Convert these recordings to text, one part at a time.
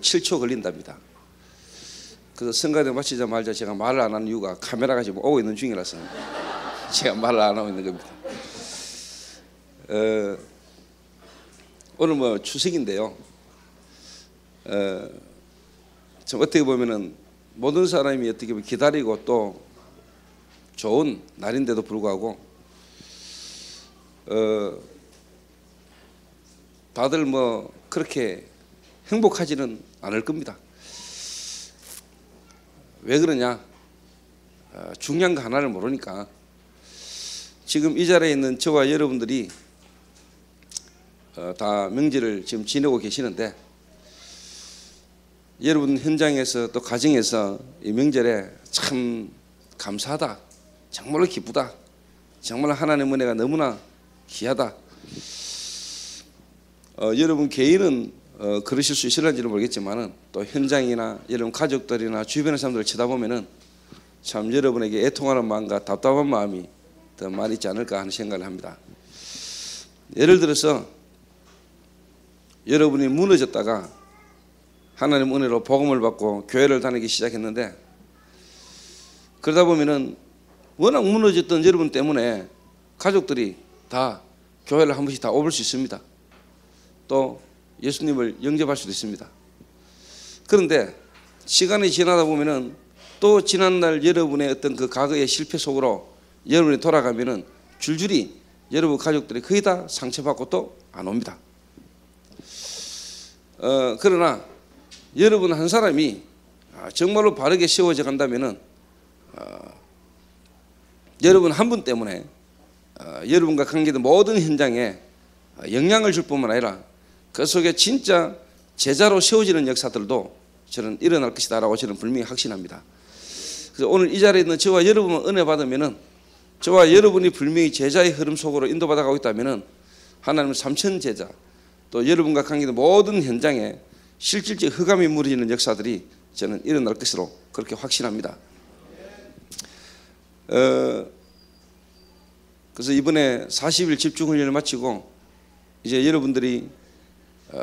7초 걸린답니다. 그래서 성가대 마치자마자 제가 말을 안 하는 이유가 카메라가 지금 오고 있는 중이라서 제가 말을 안 하고 있는 겁니다. 오늘 뭐 추석인데요. 참 어떻게 보면은 모든 사람이 어떻게 보면 기다리고 또 좋은 날인데도 불구하고 다들 뭐 그렇게 행복하지는 않을 겁니다. 왜 그러냐? 중요한 거 하나를 모르니까. 지금 이 자리에 있는 저와 여러분들이 다 명절을 지금 지내고 계시는데, 여러분 현장에서 또 가정에서 이 명절에 참 감사하다, 정말로 기쁘다, 정말 하나님의 은혜가 너무나 귀하다. 여러분 개인은 그러실 수 있을런지는 모르겠지만은 또 현장이나 여러분 가족들이나 주변의 사람들을 쳐다보면은 참 여러분에게 애통하는 마음과 답답한 마음이 더 많이 있지 않을까 하는 생각을 합니다. 예를 들어서 여러분이 무너졌다가 하나님 은혜로 복음을 받고 교회를 다니기 시작했는데, 그러다 보면은 워낙 무너졌던 여러분 때문에 가족들이 다 교회를 한 번씩 다 오볼 수 있습니다. 또 예수님을 영접할 수도 있습니다. 그런데 시간이 지나다 보면은 또 지난날 여러분의 어떤 그 과거의 실패 속으로 여러분이 돌아가면은 줄줄이 여러분 가족들이 거의 다 상처받고 또 안 옵니다. 그러나 여러분 한 사람이 정말로 바르게 세워져 간다면은 여러분 한 분 때문에 여러분과 관계된 모든 현장에 영향을 줄 뿐만 아니라 그 속에 진짜 제자로 세워지는 역사들도 저는 일어날 것이다 라고 저는 분명히 확신합니다. 그래서 오늘 이 자리에 있는 저와 여러분 은혜 받으면은, 저와 여러분이 분명히 제자의 흐름 속으로 인도받아 가고 있다면은 하나님은 삼천 제자, 또 여러분과 관계된 모든 현장에 실질적 흑암이 무너지는 역사들이 저는 일어날 것으로 그렇게 확신합니다. 그래서 이번에 40일 집중훈련을 마치고 이제 여러분들이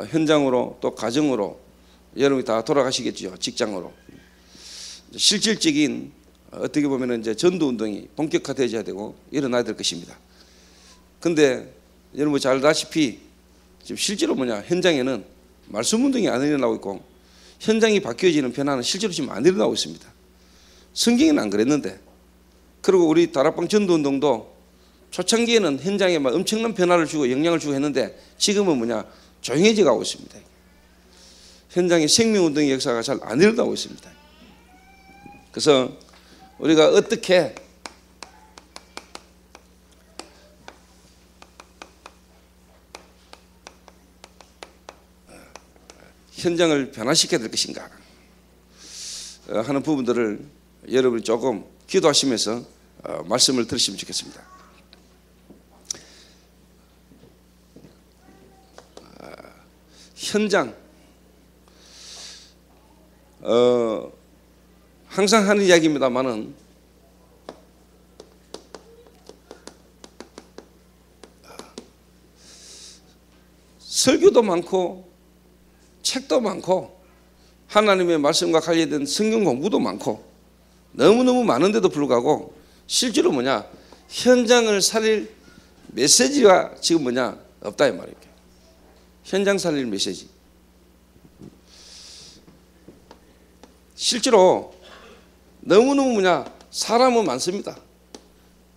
현장으로 또 가정으로 여러분이 다 돌아가시겠죠. 직장으로. 실질적인 어떻게 보면 이제 전도 운동이 본격화되어야 되고 일어나야 될 것입니다. 근데 여러분 잘 알다시피 지금 실제로 뭐냐, 현장에는 말씀 운동이 안 일어나고 있고 현장이 바뀌어지는 변화는 실제로 지금 안 일어나고 있습니다. 성경에는 안 그랬는데, 그리고 우리 다락방 전도 운동도 초창기에는 현장에 막 엄청난 변화를 주고 영향을 주고 했는데 지금은 뭐냐, 조용해져 가고 있습니다. 현장의 생명운동의 역사가 잘 안 일어나고 있습니다. 그래서 우리가 어떻게 현장을 변화시켜야 될 것인가 하는 부분들을 여러분이 조금 기도하시면서 말씀을 들으시면 좋겠습니다. 현장, 항상 하는 이야기입니다만은 설교도 많고 책도 많고 하나님의 말씀과 관련된 성경 공부도 많고 너무너무 많은데도 불구하고 실제로 뭐냐, 현장을 살릴 메시지가 지금 뭐냐, 없다 이 말이에요. 현장 살릴 메시지. 실제로 너무너무 뭐냐, 사람은 많습니다.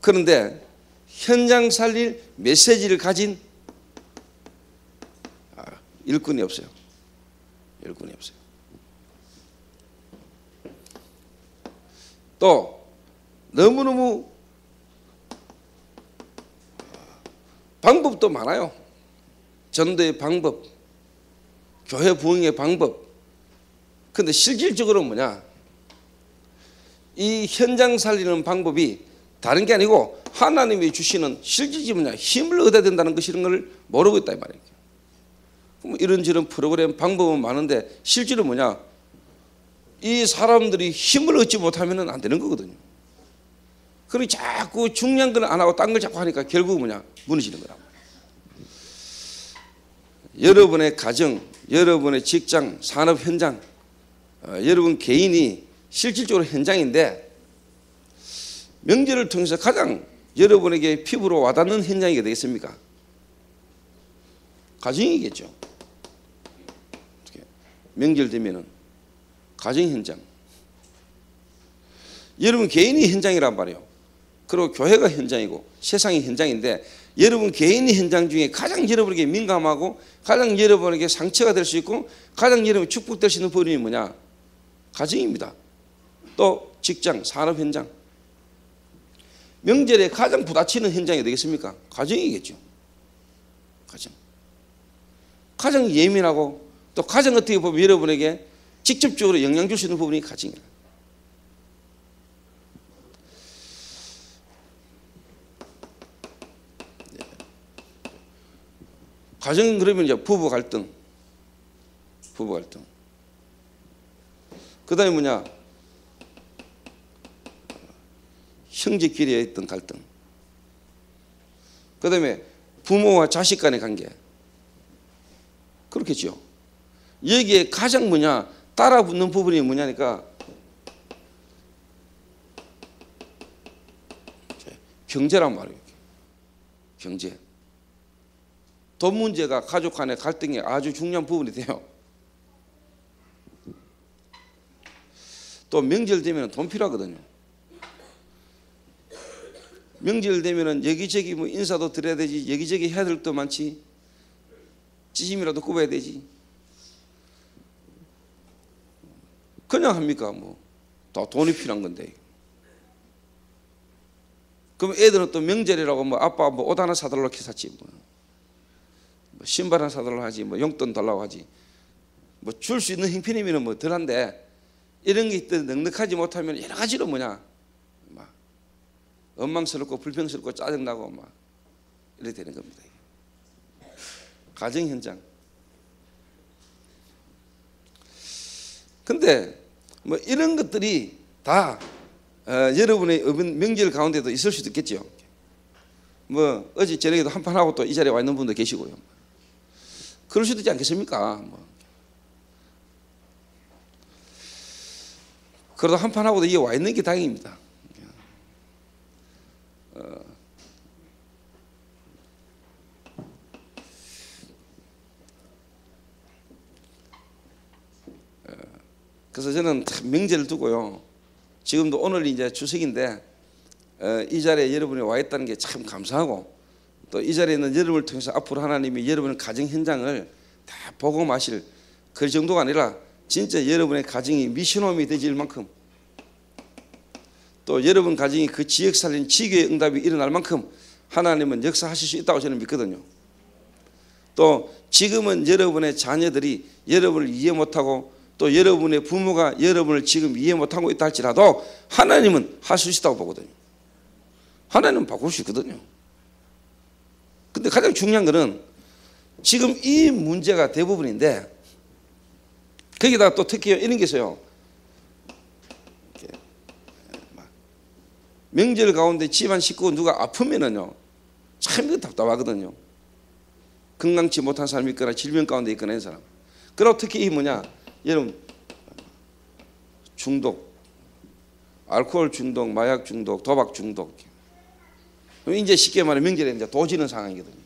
그런데 현장 살릴 메시지를 가진 일꾼이 없어요. 일꾼이 없어요. 또 너무너무 방법도 많아요. 전도의 방법, 교회 부흥의 방법. 근데 실질적으로 뭐냐, 이 현장 살리는 방법이 다른 게 아니고 하나님이 주시는 실질적인 뭐냐, 힘을 얻어야 된다는 것이 이런 걸 모르고 있다 이 말이에요. 그럼 이런저런 프로그램 방법은 많은데 실제로 뭐냐, 이 사람들이 힘을 얻지 못하면 안 되는 거거든요. 그러니 자꾸 중요한 걸 안 하고 딴 걸 자꾸 하니까 결국 뭐냐, 무너지는 거라고. 여러분의 가정, 여러분의 직장, 산업 현장, 여러분 개인이 실질적으로 현장인데 명절을 통해서 가장 여러분에게 피부로 와닿는 현장이 되겠습니까? 가정이겠죠. 명절 되면은 가정 현장. 여러분 개인이 현장이란 말이에요. 그리고 교회가 현장이고 세상이 현장인데 여러분 개인의 현장 중에 가장 여러분에게 민감하고 가장 여러분에게 상처가 될 수 있고 가장 여러분에게 축복될 수 있는 부분이 뭐냐? 가정입니다. 또 직장, 산업 현장. 명절에 가장 부딪히는 현장이 되겠습니까? 가정이겠죠. 가정. 가장 예민하고 또 가장 어떻게 보면 여러분에게 직접적으로 영향 줄 수 있는 부분이 가정이에요. 가정 그러면 이제 부부 갈등. 그다음에 뭐냐? 형제끼리의 있던 갈등. 그다음에 부모와 자식 간의 관계. 그렇겠죠. 여기에 가장 뭐냐? 따라붙는 부분이 뭐냐니까 경제란 말이에요. 경제. 돈 문제가 가족 간의 갈등에 아주 중요한 부분이 돼요. 또 명절 되면 돈 필요하거든요. 명절 되면 여기저기 뭐 인사도 드려야 되지, 여기저기 해야 될 것도 많지, 찌짐이라도 굽어야 되지. 그냥 합니까? 뭐 다 돈이 필요한 건데. 그럼 애들은 또 명절이라고 뭐 아빠 뭐 옷 하나 사달라고 샀지, 뭐 신발 하나 사달라고 하지, 뭐 용돈 달라고 하지. 뭐 줄 수 있는 형편이면 뭐 덜한데 이런 게 있든 넉넉하지 못하면 여러 가지로 뭐냐, 막 원망스럽고 불평스럽고 짜증나고 막 이렇게 되는 겁니다. 가정 현장. 근데 뭐 이런 것들이 다 여러분의 명절 가운데도 있을 수도 있겠죠. 뭐 어제 저녁에도 한판 하고 또 이 자리에 와 있는 분도 계시고요. 그럴 수도 있지 않겠습니까? 뭐. 그래도 한판 하고도 이게 와 있는 게 다행입니다. 그래서 저는 명절을 두고요. 지금도 오늘이 이제 추석인데 이 자리에 여러분이 와 있다는 게 참 감사하고 또 이 자리에 있는 여러분을 통해서 앞으로 하나님이 여러분의 가정 현장을 다 보고 마실 그 정도가 아니라 진짜 여러분의 가정이 미션홈이 되질 만큼 또 여러분 가정이 그 지역 살린 지교의 응답이 일어날 만큼 하나님은 역사하실 수 있다고 저는 믿거든요. 또 지금은 여러분의 자녀들이 여러분을 이해 못하고 또 여러분의 부모가 여러분을 지금 이해 못하고 있다 할지라도 하나님은 할 수 있다고 보거든요. 하나님은 바꿀 수 있거든요. 근데 가장 중요한 거는 지금 이 문제가 대부분인데 거기다가 또 특히 이런 게 있어요. 명절 가운데 집안 식구 누가 아프면은요 참 답답하거든요. 건강치 못한 사람이 있거나 질병 가운데 있거나 이런 사람. 그리고 특히 이 뭐냐, 여러분 중독, 알코올 중독, 마약 중독, 도박 중독. 이제 쉽게 말해 명절에 이제 도지는 상황이거든요.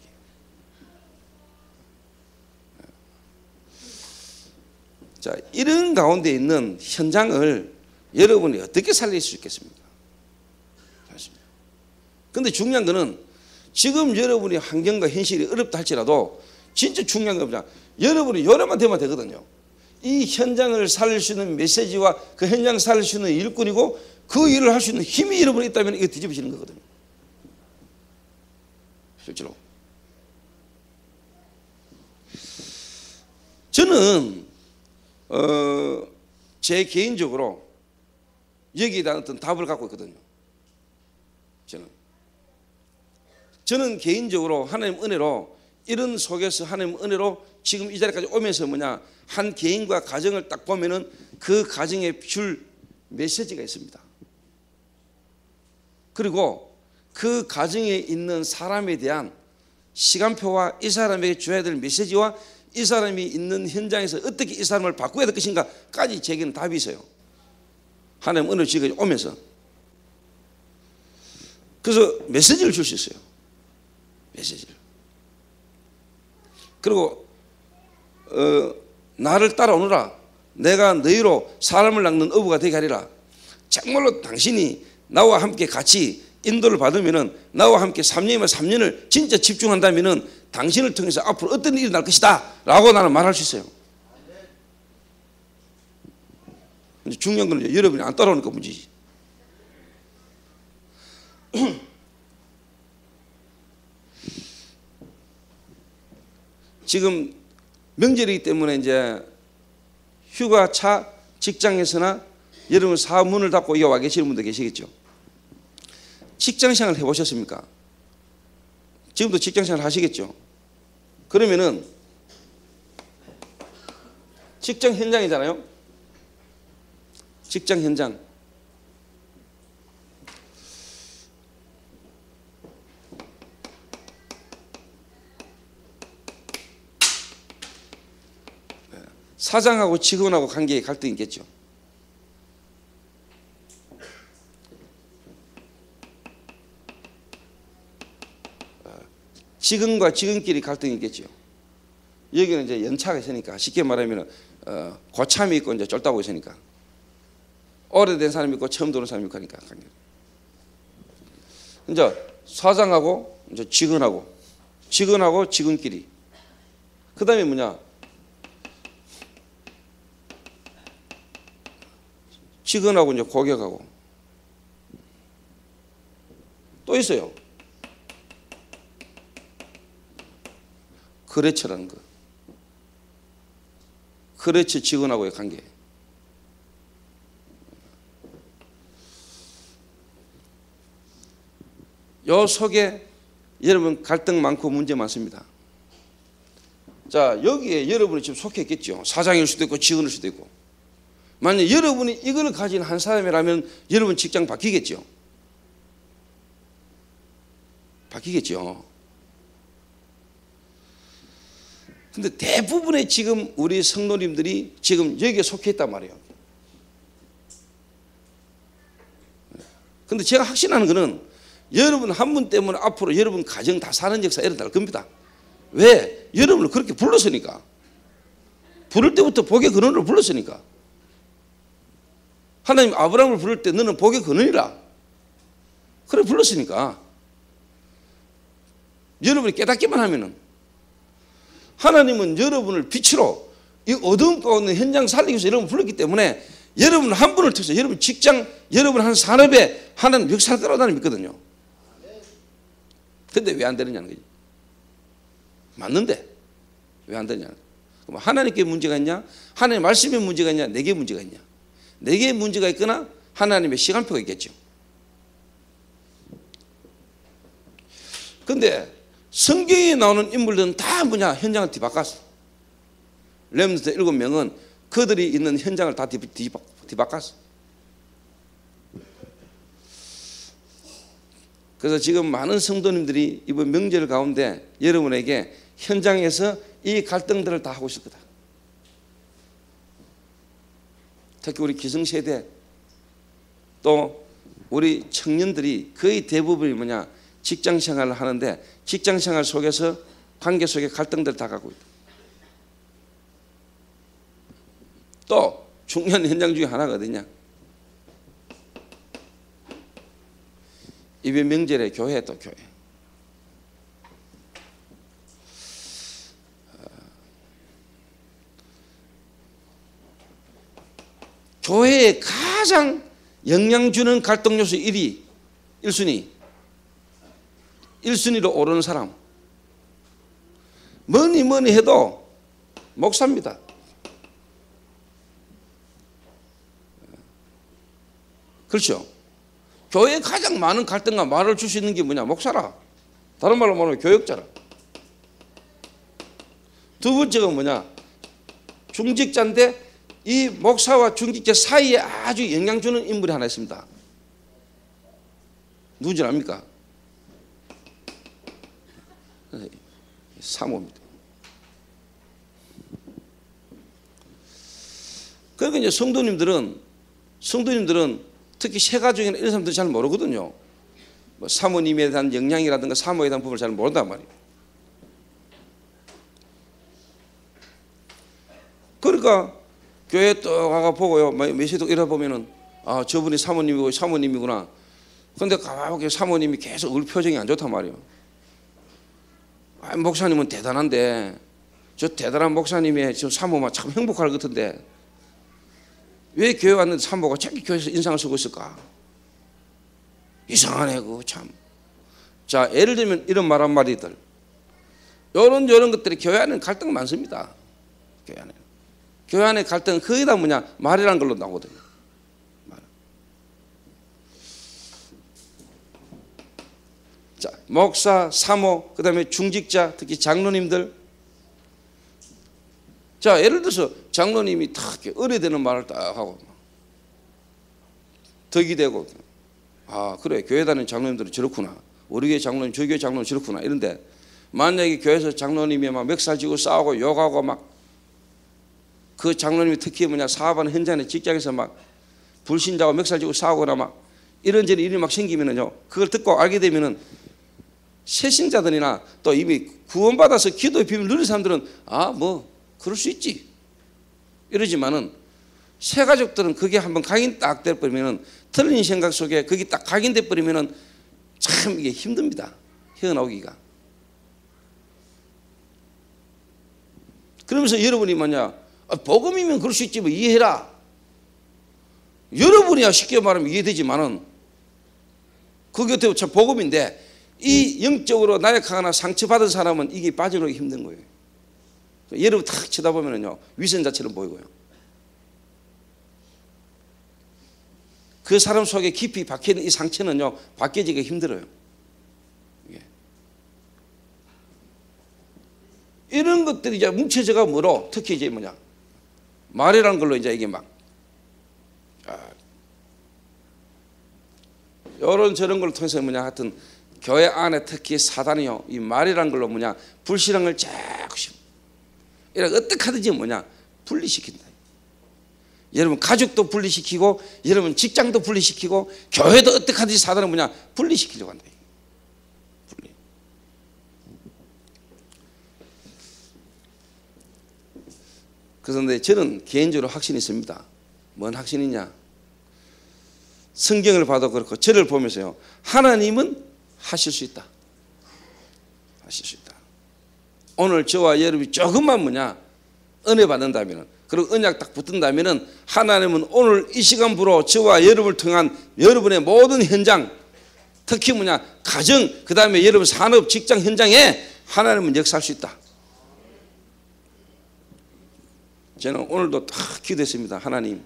자, 이런 가운데 있는 현장을 여러분이 어떻게 살릴 수 있겠습니까? 그런데 중요한 거는 지금 여러분의 환경과 현실이 어렵다 할지라도 진짜 중요한 건 뭐냐, 여러분이 요래만 되면 되거든요. 이 현장을 살릴 수 있는 메시지와 그 현장을 살릴 수 있는 일꾼이고 그 일을 할 수 있는 힘이 여러분이 있다면 이거 뒤집어지는 거거든요. 실제로 저는 제 개인적으로 여기에 대한 어떤 답을 갖고 있거든요. 저는 개인적으로 하나님 은혜로 이런 속에서 하나님 은혜로 지금 이 자리까지 오면서 뭐냐, 한 개인과 가정을 딱 보면은 그 가정에 줄 메시지가 있습니다. 그리고 그 가정에 있는 사람에 대한 시간표와 이 사람에게 줘야 될 메시지와 이 사람이 있는 현장에서 어떻게 이 사람을 바꿔야 될 것인가까지 제게는 답이 있어요. 하나님 오늘 지금 오면서. 그래서 메시지를 줄 수 있어요. 메시지를. 그리고 나를 따라오너라. 내가 너희로 사람을 낚는 어부가 되게 하리라. 정말로 당신이 나와 함께 같이 인도를 받으면은, 나와 함께 3년이면 3년을 진짜 집중한다면은 당신을 통해서 앞으로 어떤 일이 날 것이다 라고 나는 말할 수 있어요. 근데 중요한 건 여러분이 안 따라오니까 문제지. 지금 명절이기 때문에 이제 휴가차 직장에서나 여러분 사업 문을 닫고 여기 와 계시는 분들 계시겠죠. 직장생활 해보셨습니까? 지금도 직장생활 하시겠죠. 그러면은 직장 현장이잖아요. 직장 현장. 사장하고 직원하고 관계에 갈등이 있겠죠. 직원과 직원끼리 갈등이 있겠죠. 여기는 이제 연차가 있으니까, 쉽게 말하면 고참이 있고 이제 쫄다고 있으니까, 오래된 사람이 있고 처음 들어온 사람이 있고 하니까. 이제 사장하고 이제 직원하고 직원끼리. 그 다음에 뭐냐? 직원하고 이제 고객하고 또 있어요. 거래처라는 거. 거래처 직원하고의 관계. 요 속에 여러분 갈등 많고 문제 많습니다. 자, 여기에 여러분이 지금 속해 있겠죠. 사장일 수도 있고 직원일 수도 있고. 만약 여러분이 이걸 가진 한 사람이라면 여러분 직장 바뀌겠죠. 바뀌겠죠. 근데 대부분의 지금 우리 성도님들이 지금 여기에 속해 있단 말이에요. 근데 제가 확신하는 거는 여러분 한 분 때문에 앞으로 여러분 가정 다 사는 역사 일어날 겁니다. 왜? 여러분을 그렇게 불렀으니까. 부를 때부터 복의 근원으로 불렀으니까. 하나님 아브라함을 부를 때 너는 복의 근원이라 그래 불렀으니까. 여러분이 깨닫기만 하면은, 하나님은 여러분을 빛으로 이 어두운 가운데 현장 살리기 위해서 여러분을 불렀기 때문에 여러분 한 분을 통해서 여러분 직장, 여러분 한 산업에 하나님 역사를 끌어다니 믿거든요. 근데 왜 안 되느냐는 거지. 맞는데 왜 안 되느냐. 그럼 하나님께 문제가 있냐, 하나님의 말씀에 문제가 있냐, 내게 문제가 있냐. 내게 문제가 있거나 하나님의 시간표가 있겠죠. 근데 성경에 나오는 인물들은 다 뭐냐, 현장을 뒤바꿨어. 렘넌트 7명은 그들이 있는 현장을 다 뒤바꿨어. 그래서 지금 많은 성도님들이 이번 명절 가운데 여러분에게 현장에서 이 갈등들을 다 하고 있을 거다. 특히 우리 기성세대 또 우리 청년들이 거의 대부분이 뭐냐, 직장생활을 하는데 직장생활 속에서 관계 속에 갈등들을 다 갖고 있다. 또 중요한 현장 중에 하나가 어디냐, 이번 명절에 교회, 또 교회. 교회에 가장 영향 주는 갈등 요소 1위, 1순위로 오르는 사람, 뭐니 해도 목사입니다. 그렇죠? 교회에 가장 많은 갈등과 말을 줄 수 있는 게 뭐냐, 목사라. 다른 말로 말하면 교역자라. 두 번째가 뭐냐, 중직자인데 이 목사와 중직자 사이에 아주 영향 주는 인물이 하나 있습니다. 누군지 압니까? 사모입니다. 그러니까 이제 성도님들은 특히 세가족이나 이런 사람들은 잘 모르거든요. 뭐 사모님에 대한 영향이라든가 사모에 대한 부분을 잘 모른단 말이에요. 그러니까 교회 또 가가 보고요. 메시도 이러 보면은 아, 저분이 사모님이고 사모님이구나. 근데 가만히 사모님이 계속 표정이 안 좋단 말이에요. 아, 목사님은 대단한데 저 대단한 목사님의 저 사모만 참 행복할 것 같은데 왜 교회 왔는데 사모가 자꾸 교회에서 인상을 쓰고 있을까? 이상하네 그거 참. 자, 예를 들면 이런 말 한마디들, 이런 것들이 교회 안에는 갈등 많습니다. 교회 안에 갈등은 거의 다 뭐냐, 말이라는 걸로 나오거든요. 자, 목사, 사모, 그 다음에 중직자, 특히 장로님들. 자, 예를 들어서 장로님이 탁 의뢰되는 말을 딱 하고 덕이 되고, 아 그래 교회 다니는 장로님들은 저렇구나, 우리 교회 장로님 저 교회 장로님 저렇구나 이런데, 만약에 교회에서 장로님이 막 멱살 쥐고 싸우고 욕하고 막 그 장로님이 특히 뭐냐 사업하는 현장에 직장에서 막 불신자고 멱살 쥐고 싸우거나 막 이런저런 일이 막 생기면은요, 그걸 듣고 알게 되면은 새신자들이나 또 이미 구원받아서 기도의 비밀을 누린 사람들은 아 뭐 그럴 수 있지 이러지만은 새 가족들은 그게 한번 각인 딱 돼버리면은, 틀린 생각 속에 그게 딱 각인돼 버리면은 참 이게 힘듭니다, 헤어나오기가. 그러면서 여러분이 뭐냐, 아, 복음이면 그럴 수 있지 뭐 이해해라, 여러분이야 쉽게 말하면 이해되지만은 그게 어떻게 참 복음인데, 이 영적으로 나약하거나 상처받은 사람은 이게 빠져나오기 힘든 거예요. 여러분 탁 쳐다보면요 위선자처럼 보이고요, 그 사람 속에 깊이 박혀있는 이 상처는요 벗겨지기가 힘들어요. 이런 것들이 이제 뭉쳐져가 뭐로, 특히 이제 뭐냐 말이라는 걸로 이제 이게 막 이런 저런 걸 통해서 뭐냐 하여튼 교회 안에 특히 사단이요 이 말이라는 걸로 뭐냐 불신앙을 자꾸 이렇게 어떻게 하든지 뭐냐 분리시킨다. 여러분 가족도 분리시키고, 여러분 직장도 분리시키고, 교회도 어떻게 하든지 사단은 뭐냐 분리시키려고 한다. 분리. 그런데 저는 개인적으로 확신이 있습니다. 뭔 확신이냐, 성경을 봐도 그렇고 저를 보면서요, 하나님은 하실 수 있다. 하실 수 있다. 오늘 저와 여러분이 조금만 뭐냐 은혜 받는다면은, 그리고 언약 딱 붙는다면은, 하나님은 오늘 이 시간부로 저와 여러분을 통한 여러분의 모든 현장, 특히 뭐냐 가정, 그 다음에 여러분 산업 직장 현장에 하나님은 역사할 수 있다. 저는 오늘도 딱 기도했습니다. 하나님,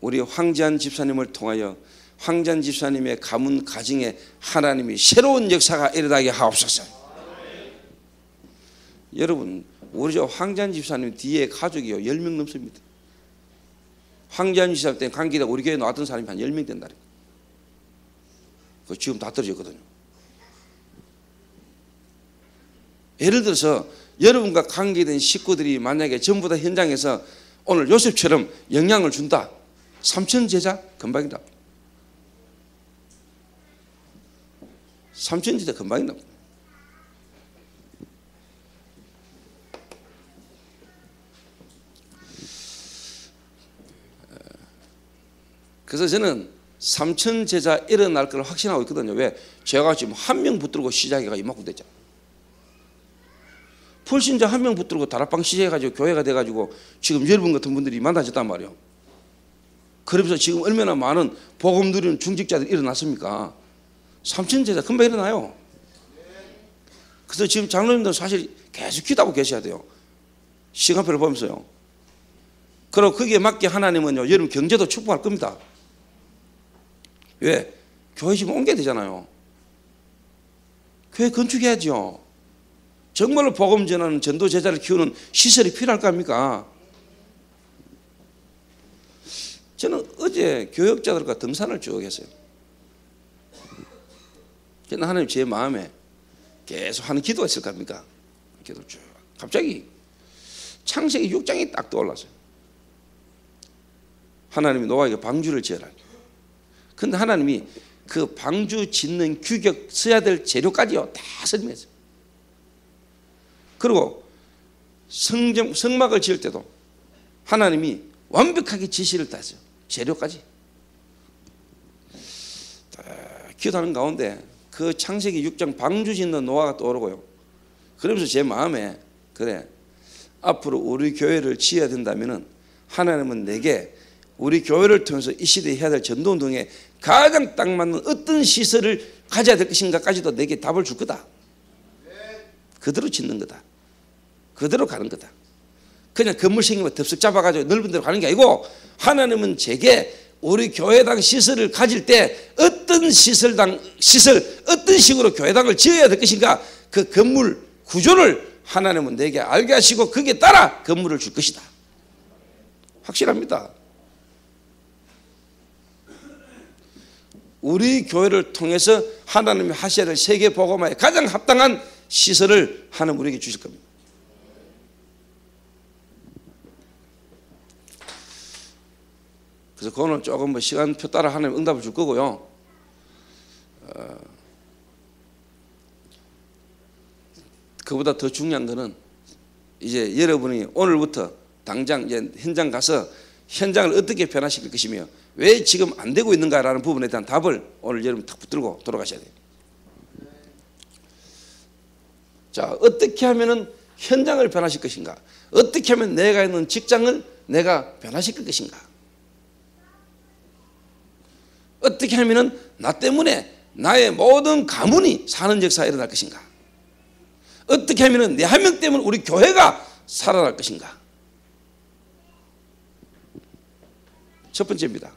우리 황지한 집사님을 통하여 황지한 집사님의 가문 가정에 하나님이 새로운 역사가 일어나게 하옵소서. 여러분 우리 저 황지한 집사님 뒤에 가족이요 10명 넘습니다. 황지한 집사님 때 관계다 우리 교회에 나왔던 사람이 한 10명 된다. 그 지금 다 떨어졌거든요. 예를 들어서 여러분과 관계된 식구들이 만약에 전부 다 현장에서 오늘 요셉처럼 영향을 준다, 삼천 제자 금방이다. 삼천 제자 금방이다. 그래서 저는 삼천 제자 일어날 걸 확신하고 있거든요. 왜? 제가 지금 한 명 붙들고 시작해가 이만큼 됐잖아. 불신자 한 명 붙들고 다락방 시작해가지고 교회가 돼가지고 지금 여러분 같은 분들이 많아졌단 말이에요. 그러면서 지금 얼마나 많은 복음 누리는 중직자들이 일어났습니까? 삼천 제자 금방 일어나요. 그래서 지금 장로님들 사실 계속 기도하고 계셔야 돼요. 시간표를 보면서요. 그리고 거기에 맞게 하나님은요 여러분 경제도 축복할 겁니다. 왜? 교회 지금 옮겨야 되잖아요. 교회 건축해야죠. 정말로 복음 전하는 전도 제자를 키우는 시설이 필요할 거 아닙니까? 저는 어제 교역자들과 등산을 쭉 했어요. 저는 하나님 제 마음에 계속 하는 기도가 있을 거 아닙니까? 기도 쭉. 갑자기 창세기 6장이 딱 떠올랐어요. 하나님이 노아에게 방주를 지어라. 근데 하나님이 그 방주 짓는 규격 써야 될 재료까지요 다 설명했어요. 그리고 성막을 지을 때도 하나님이 완벽하게 지시를 다 했어요. 재료까지. 기도하는 가운데 그 창세기 6장 방주 짓는 노아가 떠오르고요. 그러면서 제 마음에 그래, 앞으로 우리 교회를 지어야 된다면은 하나님은 내게 우리 교회를 통해서 이 시대에 해야 될 전도운동에 가장 딱 맞는 어떤 시설을 가져야 될 것인가까지도 내게 답을 줄 거다. 그대로 짓는 거다. 그대로 가는 거다. 그냥 건물 생기면 덥석 잡아가지고 넓은 데로 가는 게 아니고 하나님은 제게 우리 교회당 시설을 가질 때 어떤 시설 어떤 식으로 교회당을 지어야 될 것인가, 그 건물 구조를 하나님은 내게 알게 하시고 거기에 따라 건물을 줄 것이다. 확실합니다. 우리 교회를 통해서 하나님이 하셔야 될 세계 복음화에 가장 합당한 시설을 하나님 우리에게 주실 겁니다. 그래서 그거는 조금 뭐 시간표 따라 하나님 응답을 줄 거고요. 그보다 더 중요한 거는 이제 여러분이 오늘부터 당장 이제 현장 가서 현장을 어떻게 변화시킬 것이며 왜 지금 안 되고 있는가라는 부분에 대한 답을 오늘 여러분 탁 붙들고 돌아가셔야 돼요. 자, 어떻게 하면은 현장을 변화시킬 것인가? 어떻게 하면 내가 있는 직장을 내가 변화시킬 것인가? 어떻게 하면은 나 때문에 나의 모든 가문이 사는 역사가 일어날 것인가? 어떻게 하면은 내 한 명 때문에 우리 교회가 살아날 것인가? 첫 번째입니다.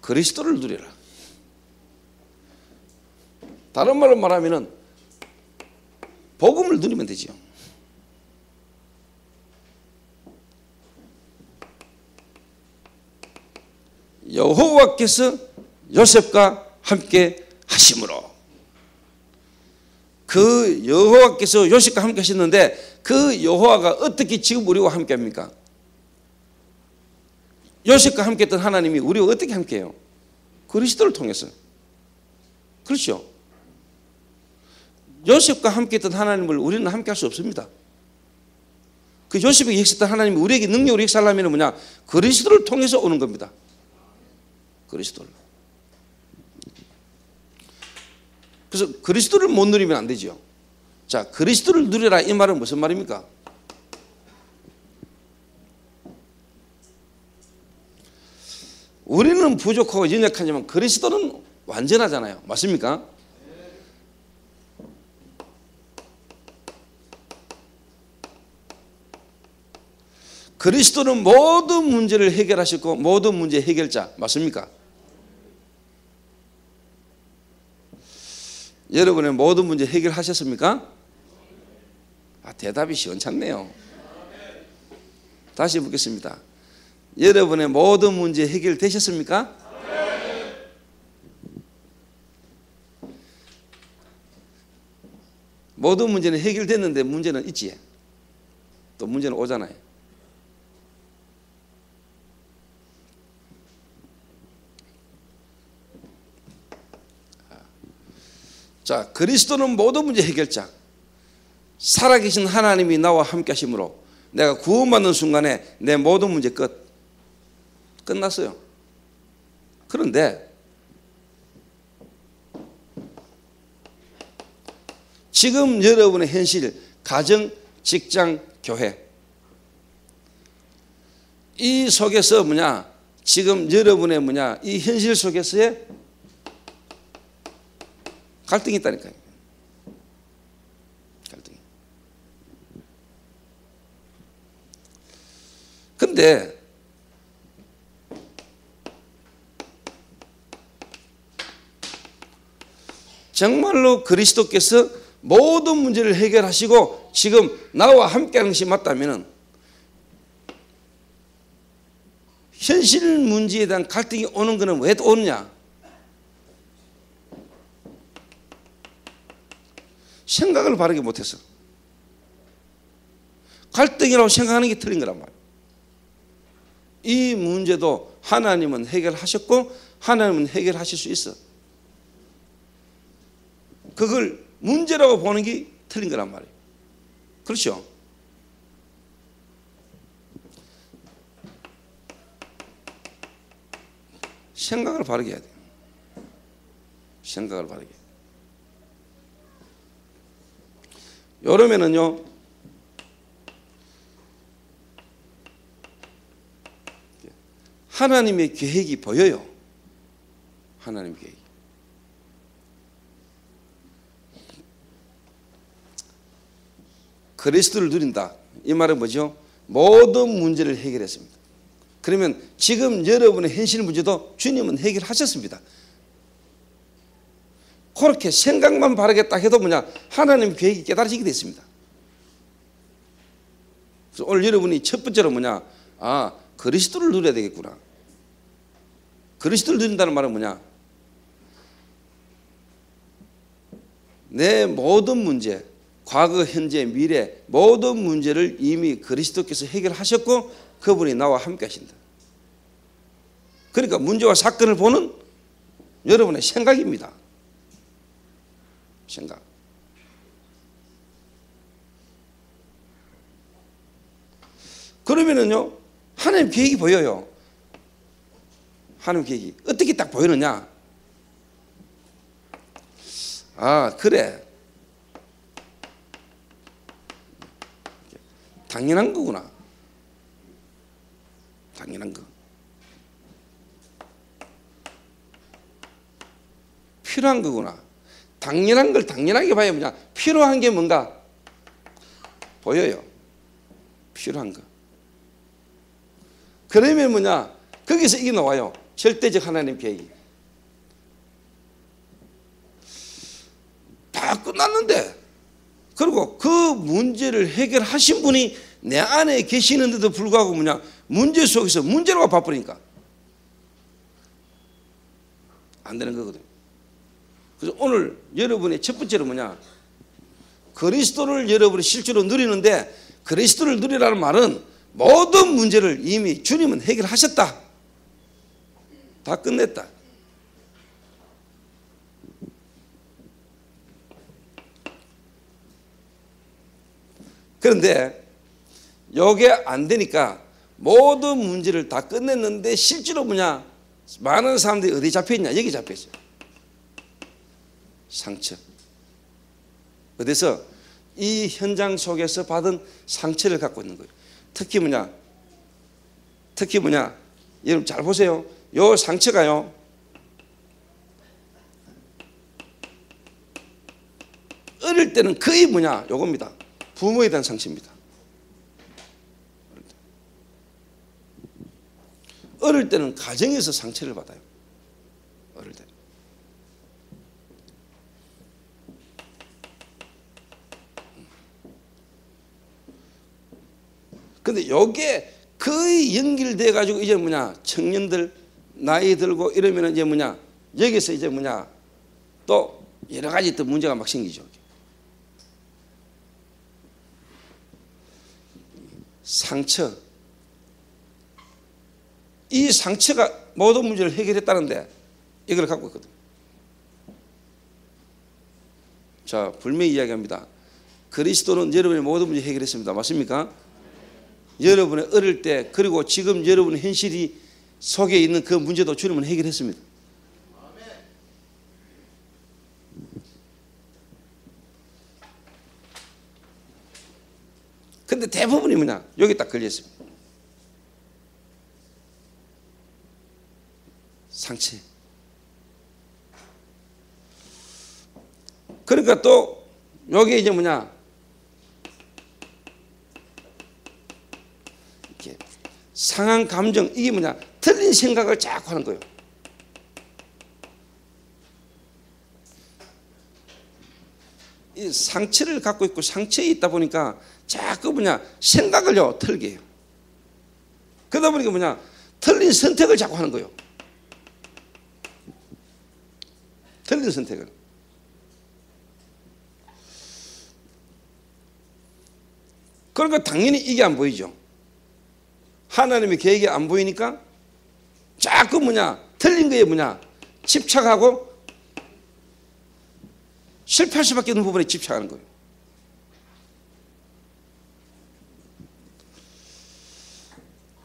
그리스도를 누리라. 다른 말로 말하면은 복음을 누리면 되지요. 여호와께서 요셉과 함께 하심으로, 그 여호와께서 요셉과 함께 하셨는데 그 여호와가 어떻게 지금 우리와 함께 합니까? 요셉과 함께 했던 하나님이 우리와 어떻게 함께 해요? 그리스도를 통해서. 그렇죠? 요셉과 함께 했던 하나님을 우리는 함께 할 수 없습니다. 그 요셉에게 역사했던 하나님이 우리에게 능력으로 역사하려면 뭐냐? 그리스도를 통해서 오는 겁니다. 그리스도를. 그래서 그리스도를 못 누리면 안 되죠. 자, 그리스도를 누리라 이 말은 무슨 말입니까? 우리는 부족하고 연약하지만 그리스도는 완전하잖아요. 맞습니까? 그리스도는 모든 문제를 해결하셨고 모든 문제 해결자. 맞습니까? 여러분의 모든 문제 해결하셨습니까? 대답이 시원찮네요. 다시 묻겠습니다. 여러분의 모든 문제 해결되셨습니까? 모든 문제는 해결됐는데 문제는 있지. 또 문제는 오잖아요. 자, 그리스도는 모든 문제 해결자. 살아계신 하나님이 나와 함께 하심으로 내가 구원받는 순간에 내 모든 문제 끝났어요. 그런데 지금 여러분의 현실, 가정, 직장, 교회, 이 속에서 지금 여러분의 이 현실 속에서의 갈등이 있다니까요. 갈등이. 근데 정말로 그리스도께서 모든 문제를 해결하시고 지금 나와 함께하는 것이 맞다면 현실 문제에 대한 갈등이 오는 것은 왜 또 오느냐? 생각을 바르게 못해서. 갈등이라고 생각하는 게 틀린 거란 말이에요. 이 문제도 하나님은 해결하셨고 하나님은 해결하실 수 있어. 그걸 문제라고 보는 게 틀린 거란 말이에요. 그렇죠? 생각을 바르게 해야 돼요. 생각을 바르게. 여름에는요, 하나님의 계획이 보여요. 하나님의 계획이. 그리스도를 누린다. 이 말은 뭐죠? 모든 문제를 해결했습니다. 그러면 지금 여러분의 현실 문제도 주님은 해결하셨습니다. 그렇게 생각만 바르게 딱 해도 뭐냐? 하나님의 계획이 깨달아지게 됐습니다. 그래서 오늘 여러분이 첫 번째로 뭐냐? 아, 그리스도를 누려야 되겠구나. 그리스도를 누린다는 말은 뭐냐? 내 모든 문제, 과거, 현재, 미래 모든 문제를 이미 그리스도께서 해결하셨고 그분이 나와 함께 하신다. 그러니까 문제와 사건을 보는 여러분의 생각입니다. 생각. 그러면은요, 하나님 계획이 보여요. 하나님 계획이 어떻게 딱 보이느냐? 아, 그래. 당연한 거구나. 당연한 거. 필요한 거구나. 당연한 걸 당연하게 봐야 뭐냐? 필요한 게 뭔가 보여요. 필요한 거. 그러면 뭐냐? 거기서 이게 나와요. 절대적 하나님 계획이. 다 끝났는데, 그리고 그 문제를 해결하신 분이 내 안에 계시는데도 불구하고 뭐냐? 문제 속에서 문제로 바쁘니까 안 되는 거거든요. 그래서 오늘 여러분의 첫 번째로 뭐냐? 그리스도를 여러분이 실제로 누리는데, 그리스도를 누리라는 말은 모든 문제를 이미 주님은 해결하셨다. 다 끝냈다. 그런데 이게 안 되니까 모든 문제를 다 끝냈는데 실제로 뭐냐? 많은 사람들이 어디 잡혀있냐? 여기 잡혀있어요. 상처. 어디서? 이 현장 속에서 받은 상처를 갖고 있는 거예요. 특히 뭐냐? 여러분 잘 보세요. 요 상처가요, 어릴 때는 거의 뭐냐? 요겁니다. 부모에 대한 상처입니다. 어릴 때는 가정에서 상처를 받아요. 어릴 때. 근데 요게 거의 연결돼 가지고 이제 뭐냐? 청년들 나이 들고 이러면 이제 뭐냐? 여기서 이제 뭐냐? 또 여러 가지 또 문제가 막 생기죠. 상처. 이 상처가 모든 문제를 해결했다는데 이걸 갖고 있거든. 자, 분명히 이야기합니다. 그리스도는 여러분의 모든 문제 해결했습니다. 맞습니까? 여러분의 어릴 때 그리고 지금 여러분의 현실이 속에 있는 그 문제도 주님은 해결했습니다. 근데 대부분이 뭐냐? 여기 딱 걸렸습니다. 상처. 그러니까 또 여기 이제 뭐냐? 이렇게 상한 감정, 이게 뭐냐? 틀린 생각을 자꾸 하는 거예요. 이 상처를 갖고 있고 상처에 있다 보니까 자꾸 뭐냐? 생각을요 틀게 해요. 그러다 보니까 뭐냐? 틀린 선택을 자꾸 하는 거예요. 틀린 선택을. 그러니까 당연히 이게 안 보이죠. 하나님의 계획이 안 보이니까 자꾸 틀린 거에 집착하고 실패할 수밖에 없는 부분에 집착하는 거예요.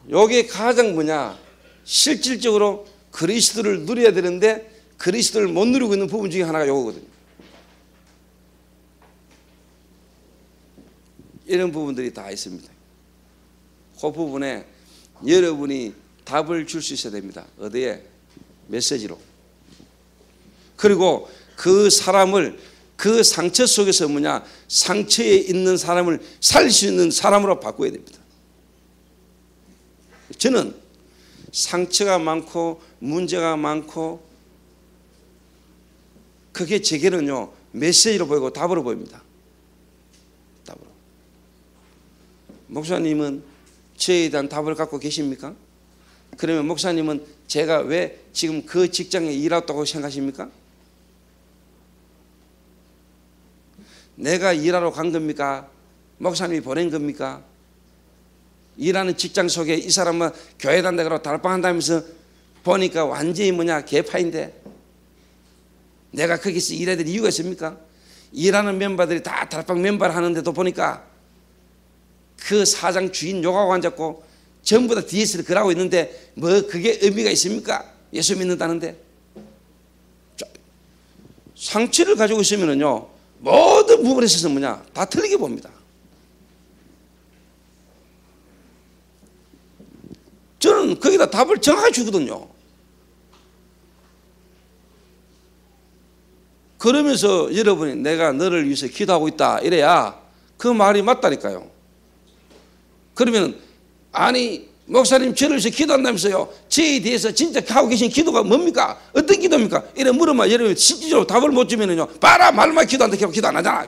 여기에 가장 실질적으로 그리스도를 누려야 되는데 그리스도를 못 누리고 있는 부분 중에 하나가 이거거든요. 이런 부분들이 다 있습니다. 그 부분에 여러분이 답을 줄 수 있어야 됩니다. 어디에? 메시지로. 그리고 그 사람을 그 상처 속에서 상처에 있는 사람을 살릴 수 있는 사람으로 바꿔야 됩니다. 저는 상처가 많고 문제가 많고 그게 제게는요 메시지로 보이고 답으로 보입니다. 답으로. 목사님은 저에 대한 답을 갖고 계십니까? 그러면 목사님은 제가 왜 지금 그 직장에 일하다고 생각하십니까? 내가 일하러 간 겁니까? 목사님이 보낸 겁니까? 일하는 직장 속에 이 사람은 교회 단다고 달방한다면서 보니까 완전히 개파인데 내가 거기서 일해야 될 이유가 있습니까? 일하는 멤버들이 다 달방 멤버를 하는데도 보니까 그 사장 주인 욕하고 앉았고 전부 다 뒤에서 그러고 있는데 그게 의미가 있습니까? 예수 믿는다는데. 상처를 가지고 있으면요 모든 부분에 있어서 다 틀리게 봅니다. 저는 거기다 답을 정확히 주거든요. 그러면서 여러분이 내가 너를 위해서 기도하고 있다 이래야 그 말이 맞다니까요. 그러면 아니 목사님 저를 위해서 기도한다면서요 저에 대해서 진짜 하고 계신 기도가 뭡니까? 어떤 기도입니까? 이래 물으면 여러분이 실질적으로 답을 못 주면요 봐라 말만 기도한다 해도 기도 안 하잖아.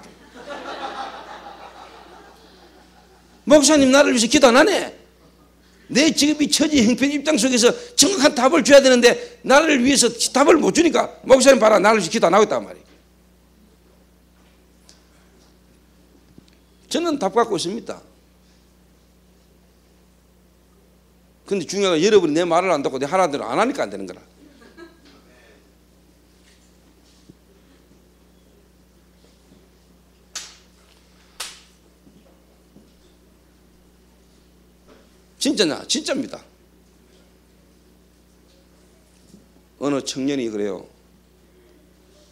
목사님 나를 위해서 기도 안 하네. 내 지금 이 처지 형편 입장 속에서 정확한 답을 줘야 되는데 나를 위해서 답을 못 주니까 목사님 봐라 나를 위해서 기도 안 하고 있단 말이에요. 저는 답 갖고 있습니다. 근데 중요한 건 여러분이 내 말을 안 듣고 내 하라는 대로 안 하니까 안 되는 거라. 진짜냐? 진짜입니다. 어느 청년이 그래요.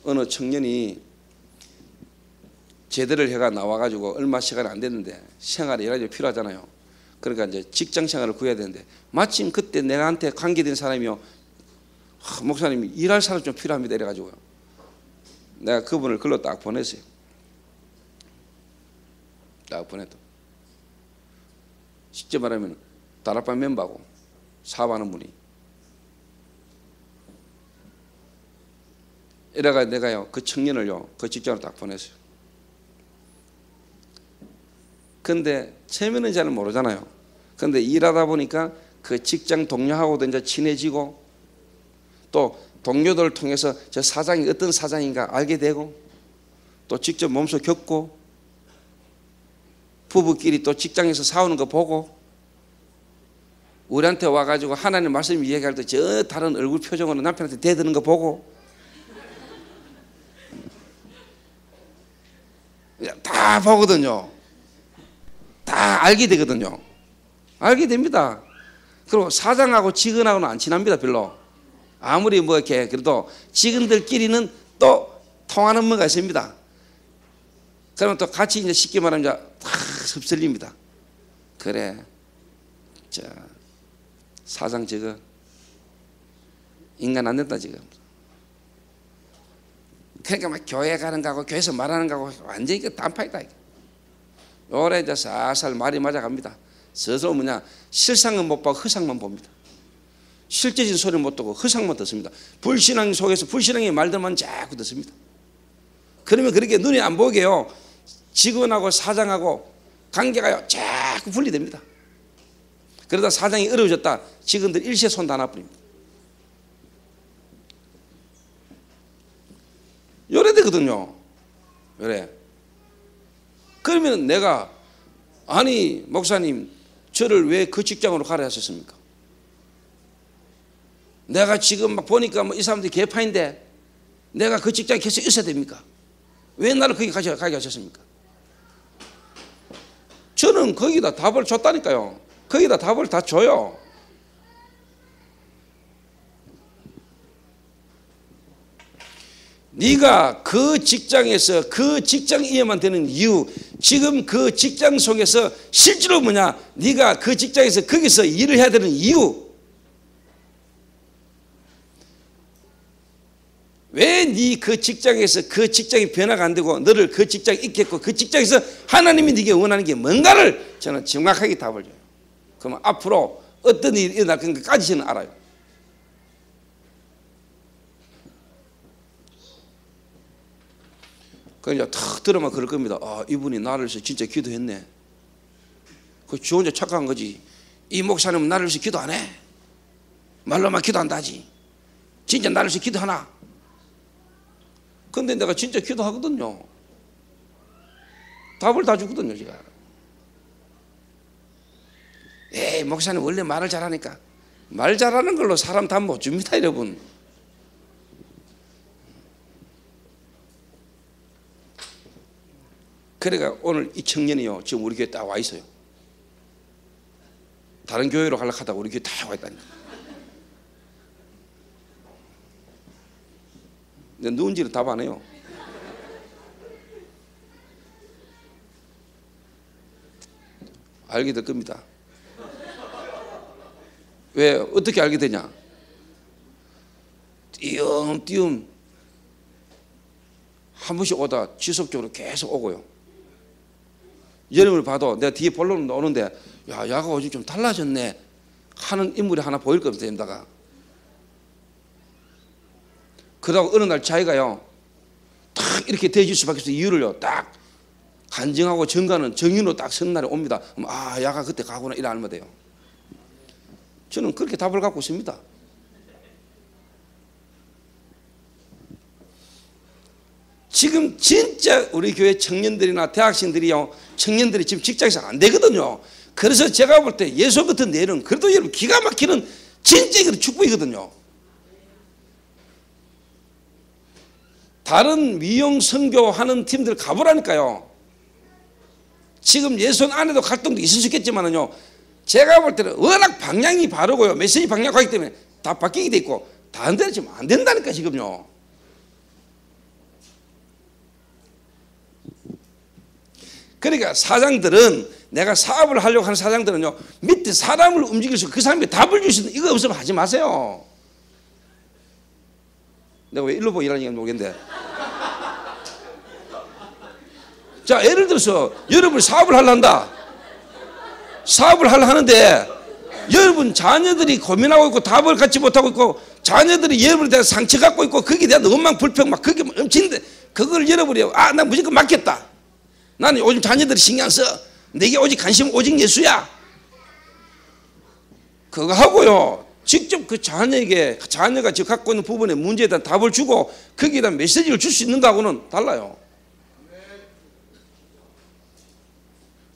어느 청년이 제대를 해가 나와가지고 얼마 시간이 안 됐는데 생활이 여러 가지 필요하잖아요. 그러니까 이제 직장 생활을 구해야 되는데 마침 그때 내가한테 관계된 사람이요. 목사님이 일할 사람 좀 필요합니다. 이래가지고요. 내가 그분을 글로 딱 보냈어요. 딱 보냈다. 직접 말하면 다락방 멤버하고 사업하는 분이. 이래가 내가요 그 청년을요 그 직장으로 딱 보냈어요. 근데 처음에는 잘 모르잖아요. 근데 일하다 보니까 그 직장 동료하고도 이제 친해지고 또 동료들을 통해서 저 사장이 어떤 사장인가 알게 되고 또 직접 몸소 겪고 부부끼리 또 직장에서 싸우는 거 보고 우리한테 와가지고 하나님 말씀 이야기할 때 저 다른 얼굴 표정으로 남편한테 대드는 거 보고 다 보거든요. 다 알게 되거든요. 알게 됩니다. 그리고 사장하고 직원하고는 안 친합니다. 별로. 아무리 이렇게 그래도 직원들끼리는 또 통하는 뭐가 있습니다. 그러면 또 같이 이제 쉽게 말하면 이제 다 흡슬립니다. 그래, 저 사장 저거 인간 안 된다 지금. 그러니까 막 교회 가는 거하고 교회에서 말하는 거하고 완전히 그 단파이다. 요래 이제 살살 말이 맞아갑니다. 스스로 실상은 못 보고 허상만 봅니다. 실제적인 소리를 못 듣고 허상만 듣습니다. 불신앙 속에서 불신앙의 말들만 자꾸 듣습니다. 그러면 그렇게 눈에 안 보게요 직원하고 사장하고 관계가요 자꾸 분리됩니다. 그러다 사장이 어려워졌다 직원들 일시에 손 다 놔버립니다. 요래 되거든요. 요래. 그러면 내가 아니 목사님, 저를 왜 그 직장으로 가라 하셨습니까? 내가 지금 막 보니까 뭐 이 사람들이 개파인데 내가 그 직장에 계속 있어야 됩니까? 왜 나를 거기 가게 하셨습니까? 저는 거기다 답을 줬다니까요. 거기다 답을 다 줘요. 네가 그 직장에서 그 직장이어야만 되는 이유, 지금 그 직장 속에서 실제로 뭐냐, 네가 그 직장에서 거기서 일을 해야 되는 이유, 왜 네 그 직장에서 그 직장이 변화가 안 되고 너를 그 직장에 있게 했고 그 직장에서 하나님이 네게 원하는 게 뭔가를 저는 정확하게 답을 줘요. 그러면 앞으로 어떤 일이 일어날 건가까지 저는 알아요. 그러니까 탁 들으면 그럴 겁니다. 아, 이분이 나를 위해서 진짜 기도했네. 그 지 혼자 착각한 거지. 이 목사님은 나를 위해서 기도 안 해. 말로만 기도한다지. 진짜 나를 위해서 기도하나? 근데 내가 진짜 기도하거든요. 답을 다 주거든요, 제가. 에이, 목사님 원래 말을 잘하니까. 말 잘하는 걸로 사람 답 못 줍니다, 여러분. 그러니까 오늘 이 청년이요, 지금 우리 교회 딱 와 있어요. 다른 교회로 가려고 하다가 우리 교회 딱 와 있다니까. 근데 누군지는 답 안 해요. 알게 될 겁니다. 왜, 어떻게 알게 되냐? 띄엄띄엄 한 번씩 오다 지속적으로 계속 오고요. 여러분을 봐도 내가 뒤에 본론은 오는데, 야, 야가 요즘 좀 달라졌네 하는 인물이 하나 보일 겁니다. 임다가. 그러다가 어느 날 자기가요, 딱 이렇게 되어질 수밖에 없어요. 이유를요, 딱 간증하고 증가는 정인으로 딱 선 날이 옵니다. 그럼 아, 야가 그때 가구나 이래 알면 돼요. 저는 그렇게 답을 갖고 있습니다. 지금 진짜 우리 교회 청년들이나 대학생들이요, 청년들이 지금 직장에서 안 되거든요. 그래서 제가 볼 때 예수 같은 내일은 그래도 여러분 기가 막히는 진짜 축복이거든요. 다른 미용 선교하는 팀들 가보라니까요. 지금 예선 안에도 갈등도 있을 수 있겠지만은요, 제가 볼 때는 워낙 방향이 바르고요, 메시지 방향이 가기 때문에 다 바뀌게 돼 있고 다른 데는 지금 안 된다니까 지금요. 그러니까 사장들은, 내가 사업을 하려고 하는 사장들은요, 밑에 사람을 움직일 수, 그 사람이 답을 줄 수 있는, 이거 없으면 하지 마세요. 내가 왜 일로 보고 일하는지 모르겠는데. 자, 예를 들어서 여러분 사업을 하려 한다. 사업을 하려 하는데 여러분 자녀들이 고민하고 있고 답을 갖지 못하고 있고 자녀들이 여러분에 대한 상처 갖고 있고 거기에 대한 원망 불평 막 그게 넘치는데 그걸 여러분이 아, 나 무조건 맡겠다. 나는 요즘 자녀들이 신경 써. 내게 오직 관심은 오직 예수야. 그거 하고요, 직접 그 자녀에게, 자녀가 지금 갖고 있는 부분에 문제에 대한 답을 주고 거기에 대한 메시지를 줄 수 있는 거하고는 달라요.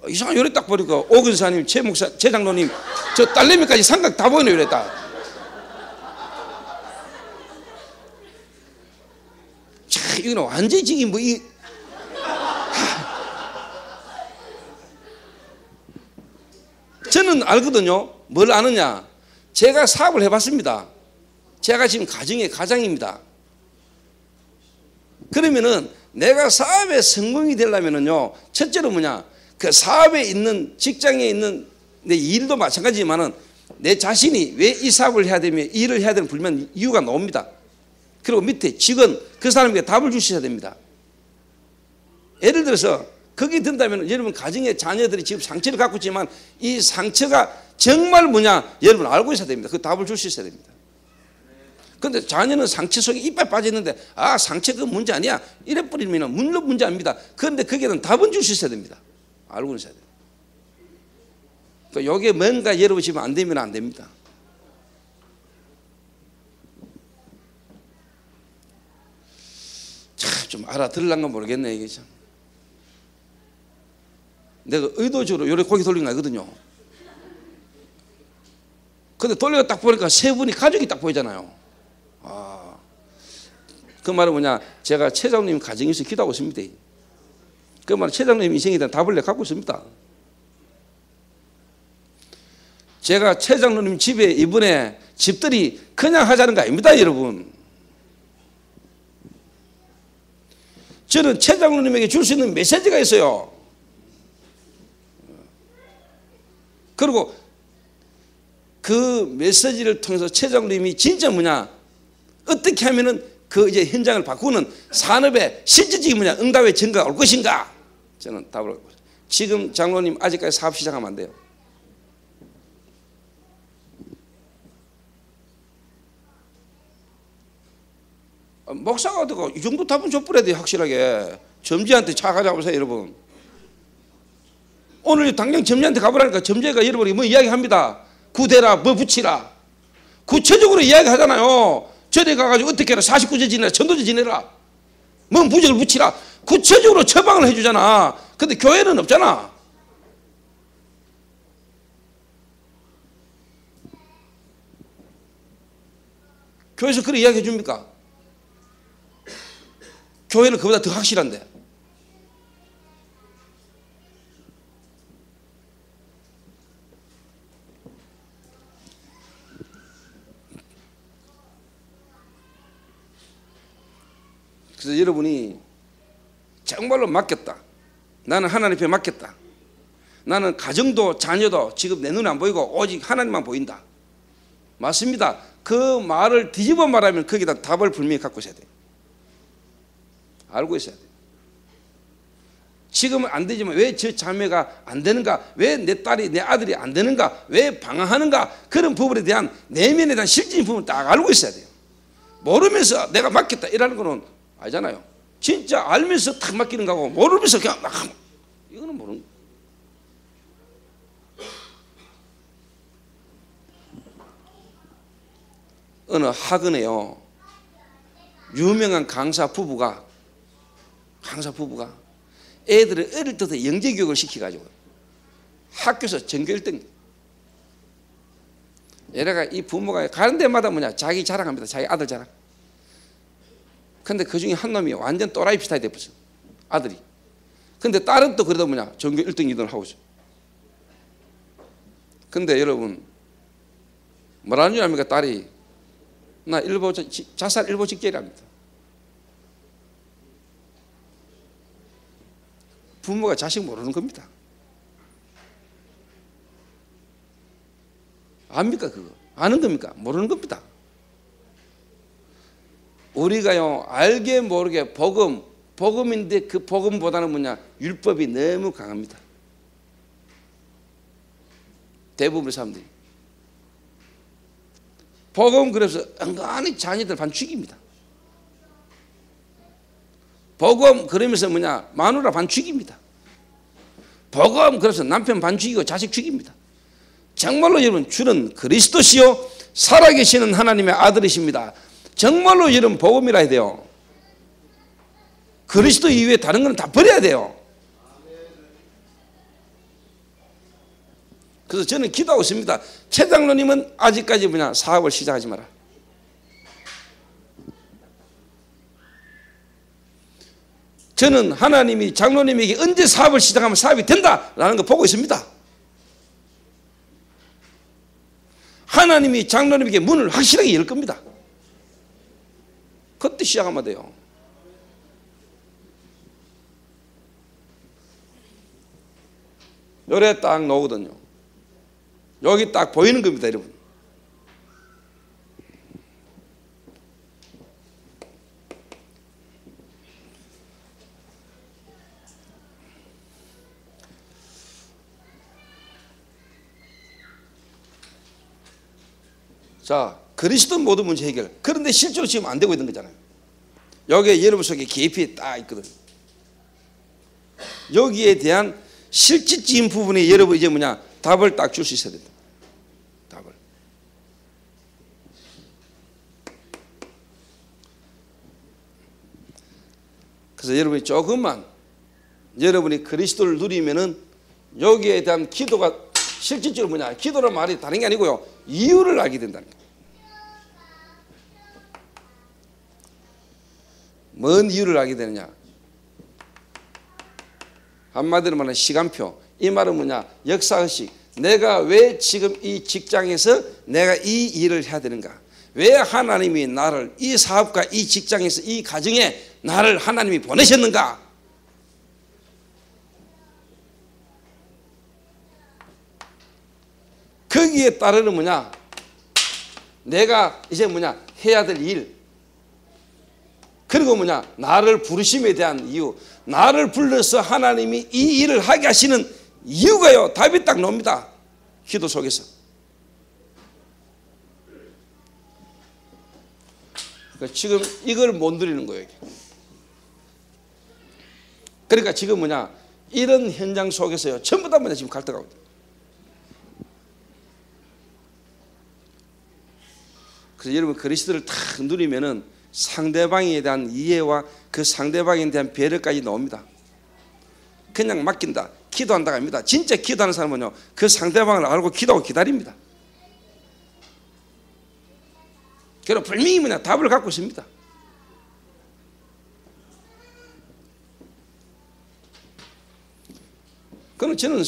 이상한 요래 딱 보니까 오 근사님, 최 목사, 최 장로님, 저 딸내미까지 삼각 다 보이네. 요래 딱. 자, 이거는 완전히 지금 뭐 저는 알거든요. 뭘 아느냐? 제가 사업을 해봤습니다. 제가 지금 가정의 가장입니다. 그러면은 내가 사업에 성공이 되려면은요, 첫째로 뭐냐? 그 사업에 있는, 직장에 있는 내 일도 마찬가지지만은 내 자신이 왜 이 사업을 해야 되며 일을 해야 되는 불면 이유가 나옵니다. 그리고 밑에 직원, 그 사람에게 답을 주셔야 됩니다. 예를 들어서 거기 든다면 여러분 가정의 자녀들이 지금 상처를 갖고 있지만 이 상처가 정말 뭐냐 여러분 알고 있어야 됩니다. 그 답을 줄 수 있어야 됩니다. 그런데 자녀는 상처 속에 이빨 빠졌는데 아, 상처 그 문제 아니야 이래 버리면 물론 문제 아닙니다. 그런데 거기에는 답은 줄 수 있어야 됩니다. 알고 있어야 돼요. 그러니까 이게 뭔가 여러분 지금 안 되면 안 됩니다. 참 좀 알아들을란가 모르겠네 이게 참. 내가 의도적으로 요렇게 고개 돌린 거 아니거든요. 근데 돌려 딱 보니까 세 분이 가족이 딱 보이잖아요. 아, 그 말은 뭐냐? 제가 최 장로님 가정에서 기도하고 있습니다. 그 말은 최 장로님 인생에 대한 답을 내가 갖고 있습니다. 제가 최 장로님 집에 이번에 집들이 그냥 하자는 거 아닙니다, 여러분. 저는 최 장로님에게 줄 수 있는 메시지가 있어요. 그리고 그 메시지를 통해서 최 장로님이 진짜 뭐냐, 어떻게 하면은 그 이제 현장을 바꾸는 산업의 실질적인 뭐냐, 응답의 증가가 올 것인가? 저는 답을 하고 있어요. 지금 장로님 아직까지 사업 시작하면 안 돼요. 목사가 어떡하, 이 정도 답은 줘버려야 돼요. 확실하게. 점지한테 차 가자고 하세요, 여러분. 오늘 당장 점지한테 가보라니까 점지가 여러분이 뭐 이야기합니다. 구대라, 뭐 붙이라. 구체적으로 이야기하잖아요. 저리 가가지고 어떻게 해라, 49제 지내라, 천도제 지내라, 뭐 부적을 붙이라. 구체적으로 처방을 해주잖아. 근데 교회는 없잖아. 교회에서 그렇게 이야기해 줍니까? 교회는 그보다 더 확실한데. 그래서 여러분이 정말로 맡겼다, 나는 하나님 앞에 맡겼다, 나는 가정도 자녀도 지금 내 눈에 안 보이고 오직 하나님만 보인다, 맞습니다. 그 말을 뒤집어 말하면 거기다 답을 분명히 갖고 있어야 돼요. 알고 있어야 돼요. 지금은 안 되지만 왜 저 자매가 안 되는가, 왜 내 딸이 내 아들이 안 되는가, 왜 방황하는가, 그런 부분에 대한 내면에 대한 실질적인 부분을 딱 알고 있어야 돼요. 모르면서 내가 맡겼다 이라는 거는 아니잖아요. 진짜 알면서 딱 맡기는 거고 모르면서 그냥 막, 이거는 모르는 거예요. 어느 학원에요, 유명한 강사 부부가 애들을 어릴 때부터 영재교육을 시켜가지고 학교에서 전교 1등. 얘네가 이 부모가 가는 데마다 뭐냐, 자기 자랑합니다. 자기 아들 자랑. 근데 그 중에 한 놈이 완전 또라이 비슷하게 돼버렸어, 아들이. 근데 딸은 또 그래도 뭐냐, 전교 1등 2등을 하고 있어. 근데 여러분 뭐라는 줄 압니까? 딸이 나 자살 일보 직전이랍니다. 부모가 자식 모르는 겁니다. 압니까? 그거 아는 겁니까? 모르는 겁니다. 우리가요, 알게 모르게 복음인데 그 복음보다는 뭐냐, 율법이 너무 강합니다. 대부분의 사람들이 복음, 그래서 은근히 자녀들 반 죽입니다. 복음 그러면서 뭐냐, 마누라 반 죽입니다. 복음 그래서 남편 반 죽이고 자식 죽입니다. 정말로 여러분, 주는 그리스도시요 살아계시는 하나님의 아들이십니다. 정말로 여러분 복음이라 해야 돼요. 그리스도 이외에 다른 건 다 버려야 돼요. 그래서 저는 기도하고 있습니다. 최 장로님은 아직까지 뭐냐, 사업을 시작하지 마라. 저는 하나님이 장로님에게 언제 사업을 시작하면 사업이 된다라는 거 보고 있습니다. 하나님이 장로님에게 문을 확실하게 열 겁니다. 그때 시작하면 돼요. 요래 딱 나오거든요. 여기 딱 보이는 겁니다, 여러분. 자, 그리스도 모든 문제 해결. 그런데 실제로 지금 안 되고 있는 거잖아요. 여기에 여러분 속에 깊이 딱 있거든. 여기에 대한 실질적인 부분에 여러분 이제 뭐냐, 답을 딱 줄 수 있어야 된다. 답을. 그래서 여러분이 조금만 여러분이 그리스도를 누리면은 여기에 대한 기도가 실질적으로 뭐냐? 기도란 말이 다른 게 아니고요. 이유를 알게 된다는 거예요. 뭔 이유를 알게 되느냐? 한마디로 말하면 시간표. 이 말은 뭐냐? 역사의식. 내가 왜 지금 이 직장에서 내가 이 일을 해야 되는가? 왜 하나님이 나를 이 사업과 이 직장에서 이 가정에 나를 하나님이 보내셨는가? 거기에 따르는 뭐냐? 내가 이제 뭐냐? 해야 될 일. 그리고 뭐냐? 나를 부르심에 대한 이유. 나를 불러서 하나님이 이 일을 하게 하시는 이유가요. 답이 딱 나옵니다. 기도 속에서. 그러니까 지금 이걸 못 누리는 거예요. 그러니까 지금 뭐냐? 이런 현장 속에서요. 전부 다 뭐냐? 지금 갈등하고 있다. 그래서 여러분 그리스도를 탁 누리면은 상대방에 대한 이해와 그 상대방에 대한 배려까지 나옵니다. 그냥 맡긴다. 기도한다고 합니다. 진짜 기도하는 사람은요. 그 상대방을 알고 기도하고 기다립니다. 그리고 분명히 뭐냐 답을 갖고 있습니다. 그럼 저는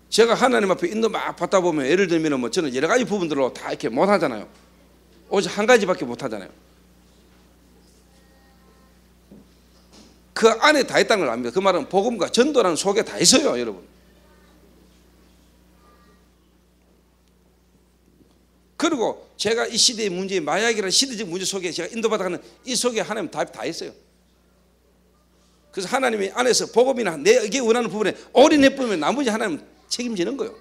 제가 하나님 앞에 인도 막 받다 보면 예를 들면 뭐 저는 여러 가지 부분들로 다 이렇게 못 하잖아요. 오직 한 가지밖에 못 하잖아요. 그 안에 다 있다는 걸 압니다. 그 말은 복음과 전도라는 속에 다 있어요, 여러분. 그리고 제가 이 시대의 문제, 마약이라는 시대적 문제 속에 제가 인도받아가는 이 속에 하나님 답이 다 있어요. 그래서 하나님이 안에서 복음이나 내게 원하는 부분에 올인해보면 나머지 하나님 책임지는 거예요.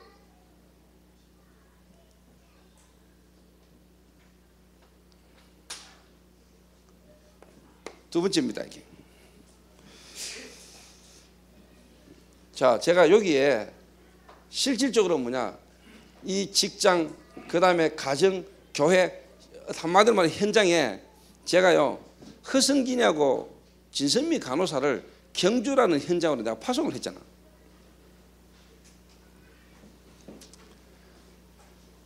두 번째입니다, 이게. 자, 제가 여기에 실질적으로 뭐냐, 이 직장, 그 다음에 가정, 교회, 한마디로 말해 현장에 제가요, 허성기냐고 진선미 간호사를 경주라는 현장으로 내가 파송을 했잖아.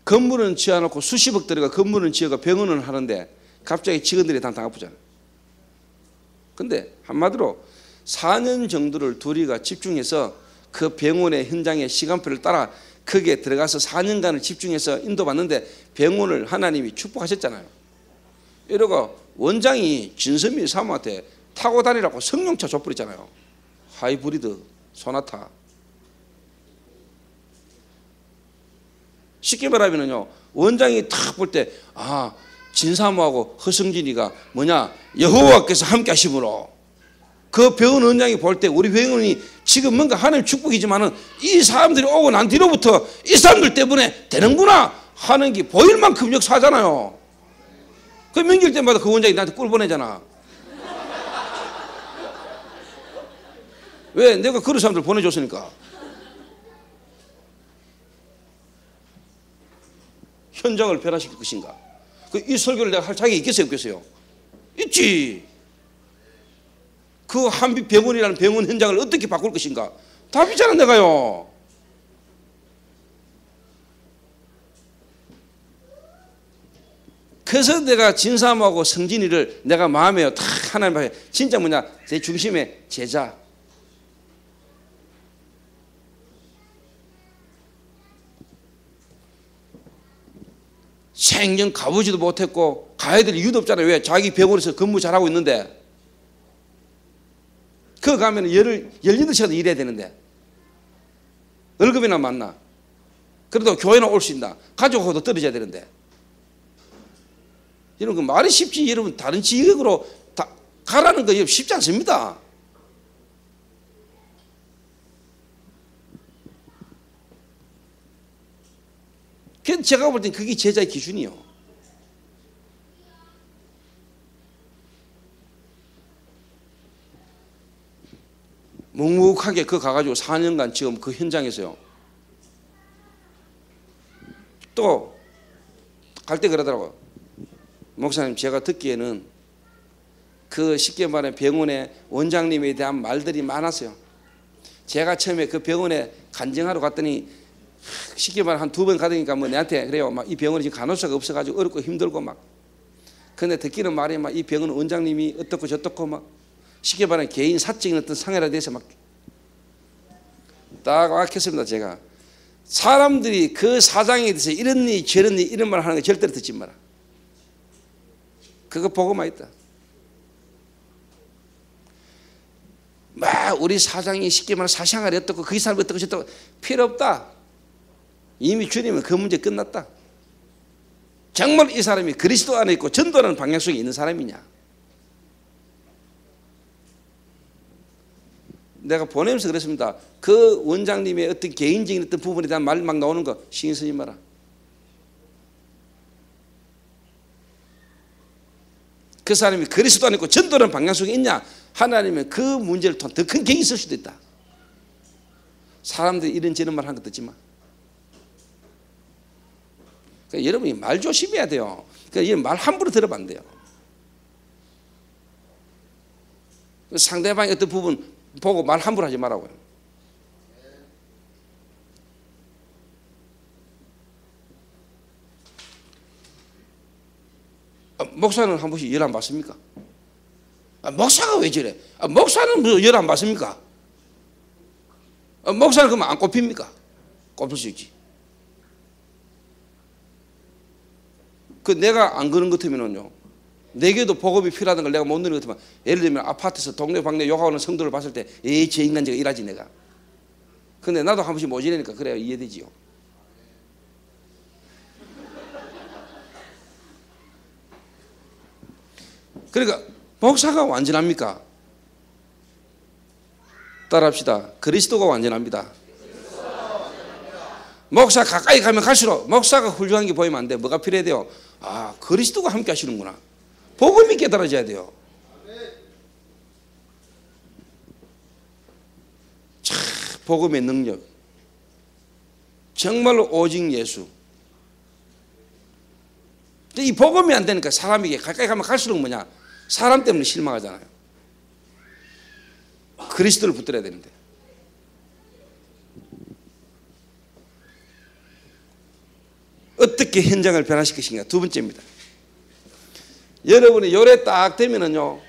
건물은 지어놓고 수십억 들어가 건물은 지어가 병원을 하는데 갑자기 직원들이 다 아프잖아. 근데 한마디로 4년 정도를 둘이가 집중해서 그 병원의 현장의 시간표를 따라 거기에 들어가서 4년간을 집중해서 인도받는데 병원을 하나님이 축복하셨잖아요. 이러고 원장이 진선미 사모한테 타고 다니라고 승용차 줘버렸잖아요. 하이브리드 소나타. 쉽게 말하면요, 원장이 탁 볼 때, 아, 진사모하고 허성진이가 뭐냐, 여호와께서 함께 하심으로. 그 병원 원장이 볼 때 우리 병원이 지금 뭔가 하나님 축복이지만은 이 사람들이 오고 난 뒤로부터 이 사람들 때문에 되는구나 하는 게 보일 만큼 역사하잖아요. 그 명절 때마다 그 원장이 나한테 꿀 보내잖아. 왜? 내가 그런 사람들 보내줬으니까. 현장을 변화시킬 것인가? 이 설교를 내가 할 자격이 있겠어요, 없겠어요? 있지. 그 한빛 병원이라는 병원 현장을 어떻게 바꿀 것인가? 답이잖아, 내가요. 그래서 내가 진사모하고 성진이를 내가 마음에 다 하나님 앞에 진짜 뭐냐, 제 중심의 제자. 생전 가보지도 못했고 가야 될 이유도 없잖아요. 왜? 자기 병원에서 근무 잘하고 있는데. 그거 가면 18시간 일해야 되는데 월급이나 맞나? 그래도 교회나 올 수 있나? 가족하고도 떨어져야 되는데. 여러분 그 말이 쉽지. 여러분 다른 지역으로 다 가라는 거 쉽지 않습니다. 그래서 제가 볼 땐 그게 제자의 기준이요. 묵묵하게 그 가가지고 4년간 지금 그 현장에서요. 또 갈 때 그러더라고요. 목사님, 제가 듣기에는 그 쉽게 말해 병원의 원장님에 대한 말들이 많았어요. 제가 처음에 그 병원에 간증하러 갔더니 쉽게 말하면 한 2번 가더니까 뭐 내한테 그래요. 막 이 병원에 지금 간호사가 없어가지고 어렵고 힘들고 막. 근데 듣기는 말이 막 이 병원 원장님이 어떻고 저떻고 막 쉽게 말하면 개인 사적인 어떤 상해라 돼서 막 딱 와켰습니다. 제가 사람들이 그 사장에 대해서 이런 일 저런 일 이런 말 하는 거 절대로 듣지 마라. 그거 보고만 있다. 막 우리 사장이 쉽게 말하면 사생활이 어떻고 그 사람이 어떻고 저떻고 필요 없다. 이미 주님은 그 문제 끝났다. 정말 이 사람이 그리스도 안에 있고 전도하는 방향성이 있는 사람이냐. 내가 보내면서 그랬습니다. 그 원장님의 어떤 개인적인 어떤 부분에 대한 말 막 나오는 거 신경 쓰지 마라. 그 사람이 그리스도 안에 있고 전도하는 방향성이 있냐. 하나님은 그 문제를 통해 더 큰 계획이 있을 수도 있다. 사람들이 이런저런 말 하는 거 듣지 마. 그러니까 여러분이 말 조심해야 돼요. 그러니까 말 함부로 들으면 안 돼요. 상대방의 어떤 부분 보고 말 함부로 하지 말라고요. 목사는 한 번씩 열 안 받습니까? 목사가 왜 저래? 목사는 뭐 열 안 받습니까? 목사는 그러면 안 꼽힙니까? 꼽힐 수 있지. 그 내가 안 그런 것 같으면요, 내게도 복업이 필요하다는 걸 내가 못 누리는 것 같으면, 예를 들면 아파트에서 동네 방네 욕하는 성도를 봤을 때 에이 저 인간 저거 일하지 내가. 근데 나도 한 번씩 모지르니까 그래야 이해되지요. 그러니까 목사가 완전합니까? 따라합시다. 그리스도가 완전합니다. 목사 가까이 가면 갈수록 목사가 훌륭한 게 보이면 안 돼. 뭐가 필요해야 돼요? 아, 그리스도가 함께 하시는구나. 복음이 깨달아져야 돼요. 참 복음의 능력, 정말로 오직 예수. 이 복음이 안 되니까 사람에게 가까이 가면 갈수록 뭐냐? 사람 때문에 실망하잖아요. 그리스도를 붙들어야 되는데. 어떻게 현장을 변화시킬 것인가? 두 번째입니다. 여러분이 요래 딱 되면은요,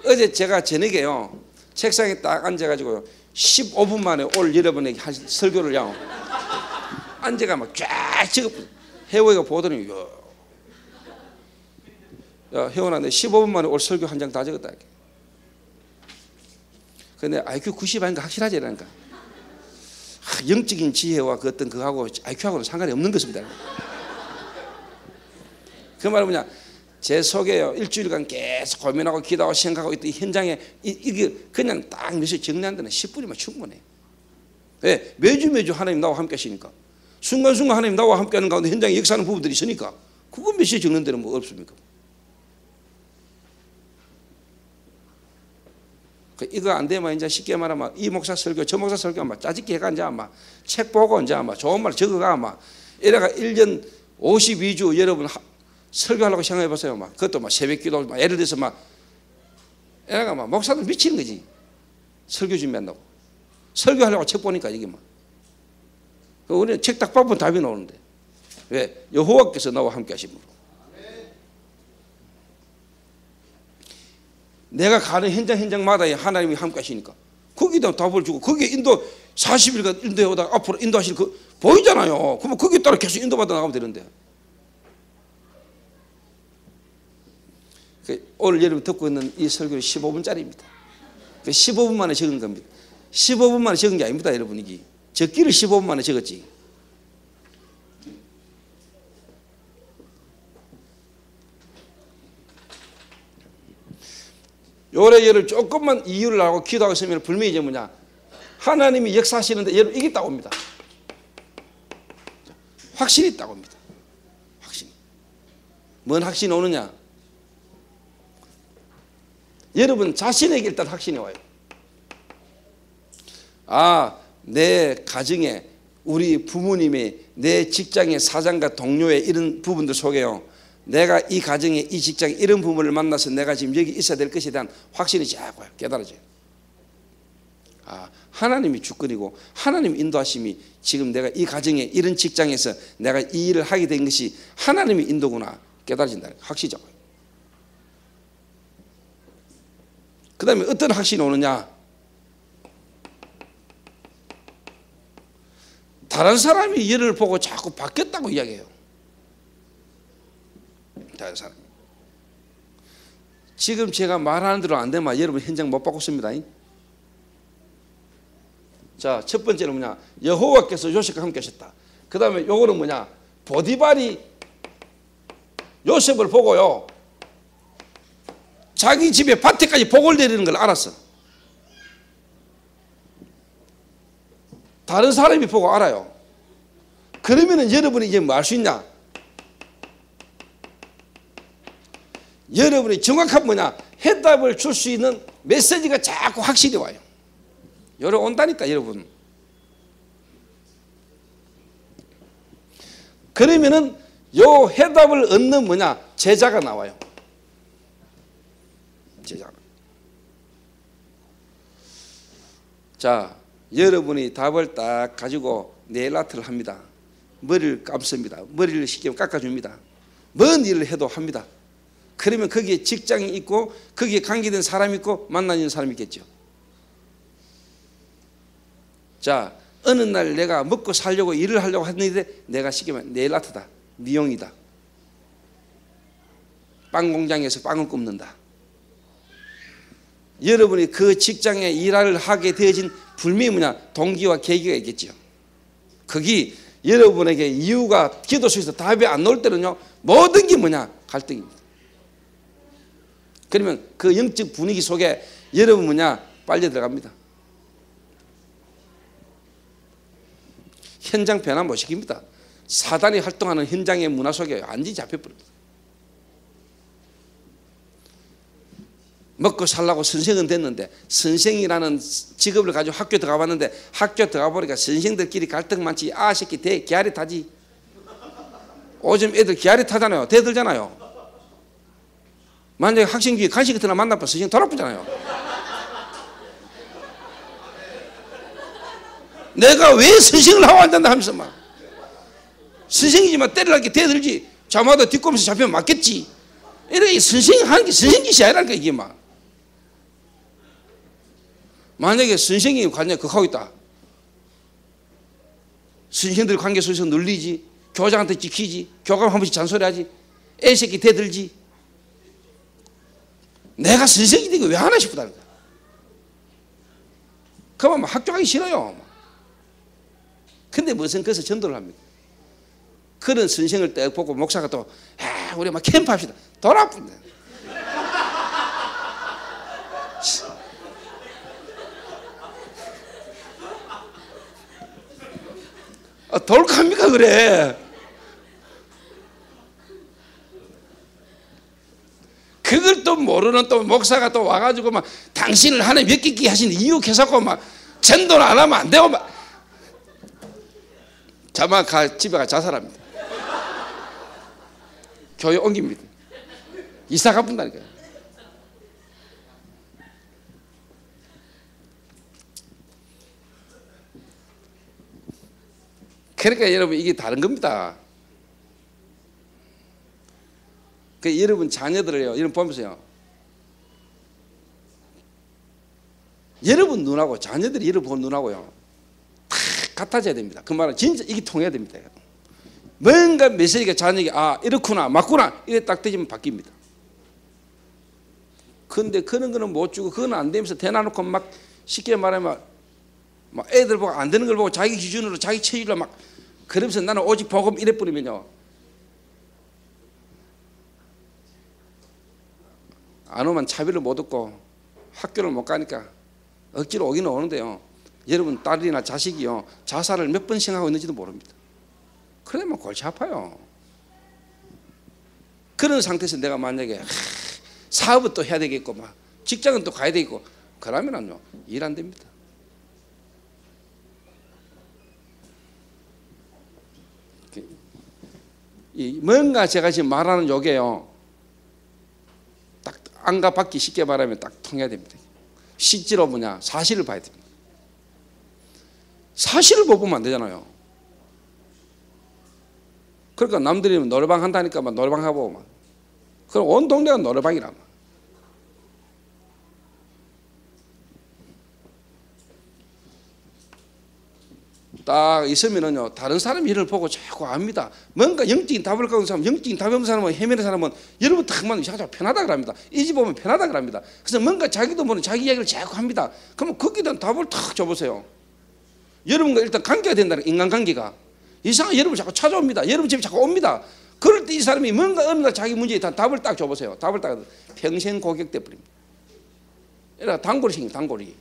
어제 제가 저녁에요, 책상에 딱 앉아가지고 15분 만에 오늘 여러분에게 할 설교를요, 앉아가 막 쫙 적어. 혜원이가 보더니, 야, 혜원아, 내 15분 만에 올 설교 한 장 다 적었다. 근데 IQ 90 아닌가 확실하지 않으니까. 영적인 지혜와 그 어떤 그하고 IQ하고는 상관이 없는 것입니다. 그 말은 뭐냐? 제 속에요, 일주일간 계속 고민하고 기도하고 생각하고 있던 이 현장에 이게 그냥 딱 몇시 정리한 데는 10분이면 충분해. 왜? 매주 하나님 나와 함께 하시니까. 순간순간 하나님 나와 함께 하는 가운데 현장에 역사하는 부분들이 있으니까 그거 몇 시에 적는 데는 뭐 없습니까? 이거 안 되면 이제 쉽게 말하면 이 목사 설교 저 목사 설교 아마 짜집기 해가 이제 아마 책 보고 이제 아마 좋은 말 적어가 아마 이래가 1년 52주 여러분 설교하려고 생각해 보세요. 막 그것도 막 새벽 기도 막 예를 들어서 막 이래가 막 목사들 미치는 거지. 설교 준비한다고 설교하려고 책 보니까 이게 막 우리는 책 딱 보면 답이 나오는데 왜? 여호와께서 나와 함께 하심으로. 내가 가는 현장마다 하나님이 함께 하시니까 거기다 답을 주고 거기에 인도 40일간 인도에 오다가 앞으로 인도하실 그 보이잖아요. 그러면 거기에 따라 계속 인도받아 나가면 되는데. 오늘 여러분 듣고 있는 이 설교는 15분짜리입니다. 15분 만에 적은 겁니다. 15분 만에 적은 게 아닙니다. 여러분 이게 적기를 15분 만에 적었지. 요래요래 조금만 이유를 하고 기도하고 있으면 분명히 이제 뭐냐, 하나님이 역사하시는데 여러분 이게 딱 옵니다. 확신이 딱 옵니다. 확신. 뭔 확신이 오느냐? 여러분 자신에게 일단 확신이 와요. 아, 내 가정에 우리 부모님의 내 직장의 사장과 동료의 이런 부분들 속에요, 내가 이 가정에 이 직장에 이런 부분을 만나서 내가 지금 여기 있어야 될 것에 대한 확신이 자꾸 깨달아져요. 아, 하나님이 주권이고 하나님 인도하심이 지금 내가 이 가정에 이런 직장에서 내가 이 일을 하게 된 것이 하나님의 인도구나 깨달아진다는 확신이 잡아요. 그 다음에 어떤 확신이 오느냐? 다른 사람이 얘를 보고 자꾸 바뀌었다고 이야기해요. 다른 사람. 지금 제가 말하는 대로 안 되면 여러분 현장 못 바꿨습니다. 자, 첫 번째는 뭐냐? 여호와께서 요셉과 함께 하셨다. 그 다음에 요거는 뭐냐? 보디발이 요셉을 보고요, 자기 집에 밭에까지 복을 내리는 걸 알았어. 다른 사람이 보고 알아요. 그러면은 여러분이 이제 뭐 할 수 있냐? 여러분이 정확한 뭐냐? 해답을 줄 수 있는 메시지가 자꾸 확실히 와요. 여러 온다니까 여러분. 그러면은 요 해답을 얻는 뭐냐? 제자가 나와요. 제자가. 자, 여러분이 답을 딱 가지고 네일 아트를 합니다. 머리를 감습니다. 머리를 쉽게 깎아줍니다. 뭔 일을 해도 합니다. 그러면 거기에 직장이 있고 거기에 관계된 사람이 있고 만나는 사람이 있겠죠. 자, 어느 날 내가 먹고 살려고 일을 하려고 했는데 내가 쉽게 말하면 네일 아트다, 미용이다, 빵 공장에서 빵을 굽는다. 여러분이 그 직장에 일을 하게 되어진 분명히 뭐냐? 동기와 계기가 있겠죠. 거기 여러분에게 이유가 기도 속에서 답이 안 나올 때는요, 모든 게 뭐냐? 갈등입니다. 그러면 그 영적 분위기 속에 여러분 뭐냐? 빨려 들어갑니다. 현장 변화 못 시킵니다. 사단이 활동하는 현장의 문화 속에 완전히 잡혀버립니다. 먹고 살라고 선생은 됐는데 선생이라는 직업을 가지고 학교 들어가 봤는데 학교 들어가 보니까 선생들끼리 갈등 많지. 아 새끼 개아리 타지. 요즘 애들 개아리 타잖아요. 대들잖아요. 만약에 학생기에 간식 같은 거 만나면 선생 돌아보잖아요. 내가 왜 선생을 하고 앉았나 하면서 막 선생이지만 때리려고 대들지. 자마다 뒷골에서 잡히면 맞겠지. 이렇게 선생이 하는 게 선생 짓이 아니라니까 이게 막. 만약에 선생이 관계 극하고 있다. 선생들 관계 속에서 눌리지. 교장한테 지키지. 교감 한 번씩 잔소리하지. 애새끼 대들지. 내가 선생이 되고 왜 하나 싶다는 거야. 그러면 학교 가기 싫어요. 근데 무슨 그래서 전도를 합니다. 그런 선생을 딱 보고 목사가 또 우리 막 캠프 합시다. 돌아쁜다. 돌갑니까 그래. 그걸 또 모르는 또 목사가 또 와가지고 막 당신을 하나님 믿기 하신 이유 계속하고 막 전도를 안 하면 안 되고 막 자막 집에 가 자살합니다. 교회 옮깁니다. 이사 가본다니까요. 그러니까 여러분 이게 다른 겁니다. 그 여러분 자녀들을요, 여러분 보면서요. 여러분 눈하고 자녀들이 여러분 보는 눈하고요, 다 같아져야 됩니다. 그 말은 진짜 이게 통해야 됩니다. 뭔가 메시지가 자녀에게 이렇구나 맞구나 이래 딱 되면 바뀝니다. 근데 그런 거는 못 주고 그건 안 되면서 대놔놓고 막 쉽게 말하면 막 애들 보고 안 되는 걸 보고 자기 기준으로 자기 체질로 막 그러면서 나는 오직 복음 이래 뿌리면요, 안 오면 차비를 못 얻고 학교를 못 가니까 억지로 오기는 오는데요, 여러분 딸이나 자식이요 자살을 몇 번 생각하고 있는지도 모릅니다. 그러면 골치 아파요. 그런 상태에서 내가 만약에 사업은 또 해야 되겠고 막 직장은 또 가야 되겠고 그러면은요 일 안 됩니다. 뭔가 제가 지금 말하는 요게요 딱 안과 밖이 쉽게 말하면 딱 통해야 됩니다. 실제로 뭐냐 사실을 봐야 됩니다. 사실을 못 보면 안 되잖아요. 그러니까 남들이 노래방 한다니까 막 노래방 하고 막. 그럼 온 동네가 노래방이라. 딱 있으면은요, 다른 사람 일을 보고 자꾸 압니다. 뭔가 영적인 답을 갖고 있는 사람, 영적인 답이 없는 사람은, 헤매는 사람은 여러분 탁만 이상하죠. 편하다 그럽니다. 이 집 보면 편하다 그럽니다. 그래서 뭔가 자기도 모르는 자기 이야기를 자꾸 합니다. 그러면 거기에 대한 답을 탁 줘보세요. 여러분과 일단 관계가 된다는, 인간관계가. 이상하게 여러분 자꾸 찾아옵니다. 여러분 집에 자꾸 옵니다. 그럴 때 이 사람이 뭔가 어느 날 자기 문제에 대한 답을 딱 줘보세요. 답을 딱 평생 고객돼 버립니다. 이래가 단골이 생깁니다. 단골이.